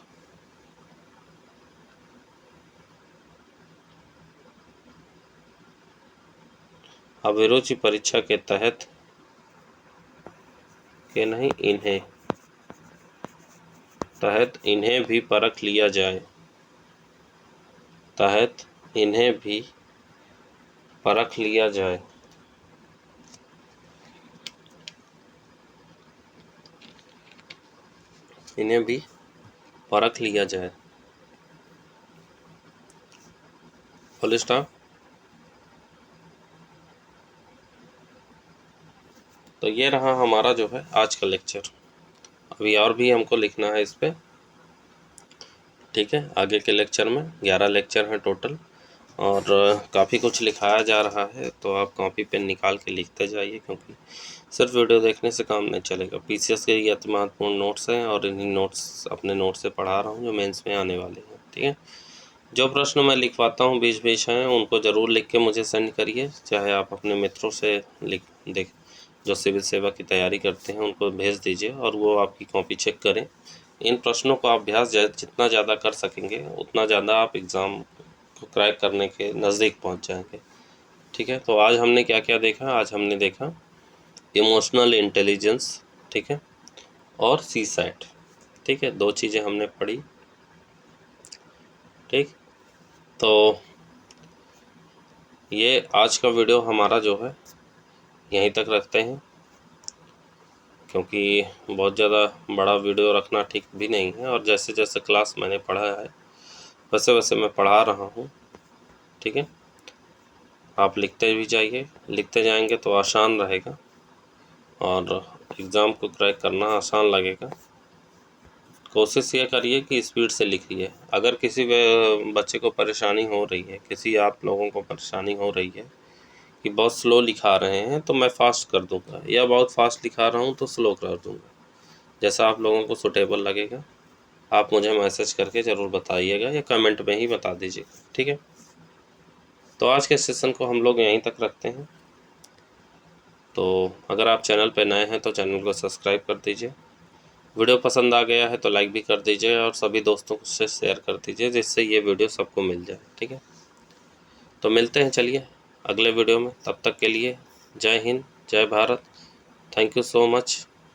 अभिरुचि परीक्षा के तहत के नहीं इन्हें, तहत इन्हें भी परख लिया जाए, तहत इन्हें भी परख लिया जाए, इन्हें भी परख लिया जाए। Full stop. तो ये रहा हमारा जो है आज का लेक्चर। अभी और भी हमको लिखना है इस पे, ठीक है। आगे के लेक्चर में 11 लेक्चर हैं टोटल, और काफ़ी कुछ लिखाया जा रहा है, तो आप कॉपी पेन निकाल के लिखते जाइए, क्योंकि सिर्फ वीडियो देखने से काम नहीं चलेगा। पीसीएस के ये अति महत्वपूर्ण नोट्स हैं, और इन्हीं नोट्स, अपने नोट से पढ़ा रहा हूँ जो मेंस में आने वाले हैं, ठीक है। जो प्रश्न मैं लिखवाता हूँ बीच बीच हैं, उनको ज़रूर लिख के मुझे सेंड करिए, चाहे आप अपने मित्रों से देख जो सिविल सेवा की तैयारी करते हैं उनको भेज दीजिए, और वो आपकी कॉपी चेक करें। इन प्रश्नों का अभ्यास जितना ज़्यादा कर सकेंगे उतना ज़्यादा आप एग्ज़ाम को क्रैक करने के नज़दीक पहुंच जाएंगे, ठीक है। तो आज हमने क्या क्या देखा? आज हमने देखा इमोशनल इंटेलिजेंस, ठीक है, और सीसैट, ठीक है। 2 चीज़ें हमने पढ़ी, ठीक। तो ये आज का वीडियो हमारा जो है यहीं तक रखते हैं, क्योंकि बहुत ज़्यादा बड़ा वीडियो रखना ठीक भी नहीं है, और जैसे जैसे क्लास मैंने पढ़ा है वैसे वैसे मैं पढ़ा रहा हूँ, ठीक है। आप लिखते भी जाइए, लिखते जाएंगे तो आसान रहेगा, और एग्ज़ाम को क्रैक करना आसान लगेगा। कोशिश ये करिए कि स्पीड से लिखिए। अगर किसी बच्चे को परेशानी हो रही है, किसी आप लोगों को परेशानी हो रही है कि बहुत स्लो लिखा रहे हैं, तो मैं फ़ास्ट कर दूंगा, या बहुत फास्ट लिखा रहा हूँ तो स्लो कर दूंगा, जैसा आप लोगों को सूटेबल लगेगा। आप मुझे मैसेज करके ज़रूर बताइएगा, या कमेंट में ही बता दीजिएगा, ठीक है। तो आज के सेशन को हम लोग यहीं तक रखते हैं। तो अगर आप चैनल पर नए हैं तो चैनल को सब्सक्राइब कर दीजिए, वीडियो पसंद आ गया है तो लाइक भी कर दीजिए, और सभी दोस्तों से शेयर कर दीजिए, जिससे ये वीडियो सबको मिल जाए, ठीक है। तो मिलते हैं चलिए अगले वीडियो में, तब तक के लिए जय हिंद, जय Bharat, thank you so much.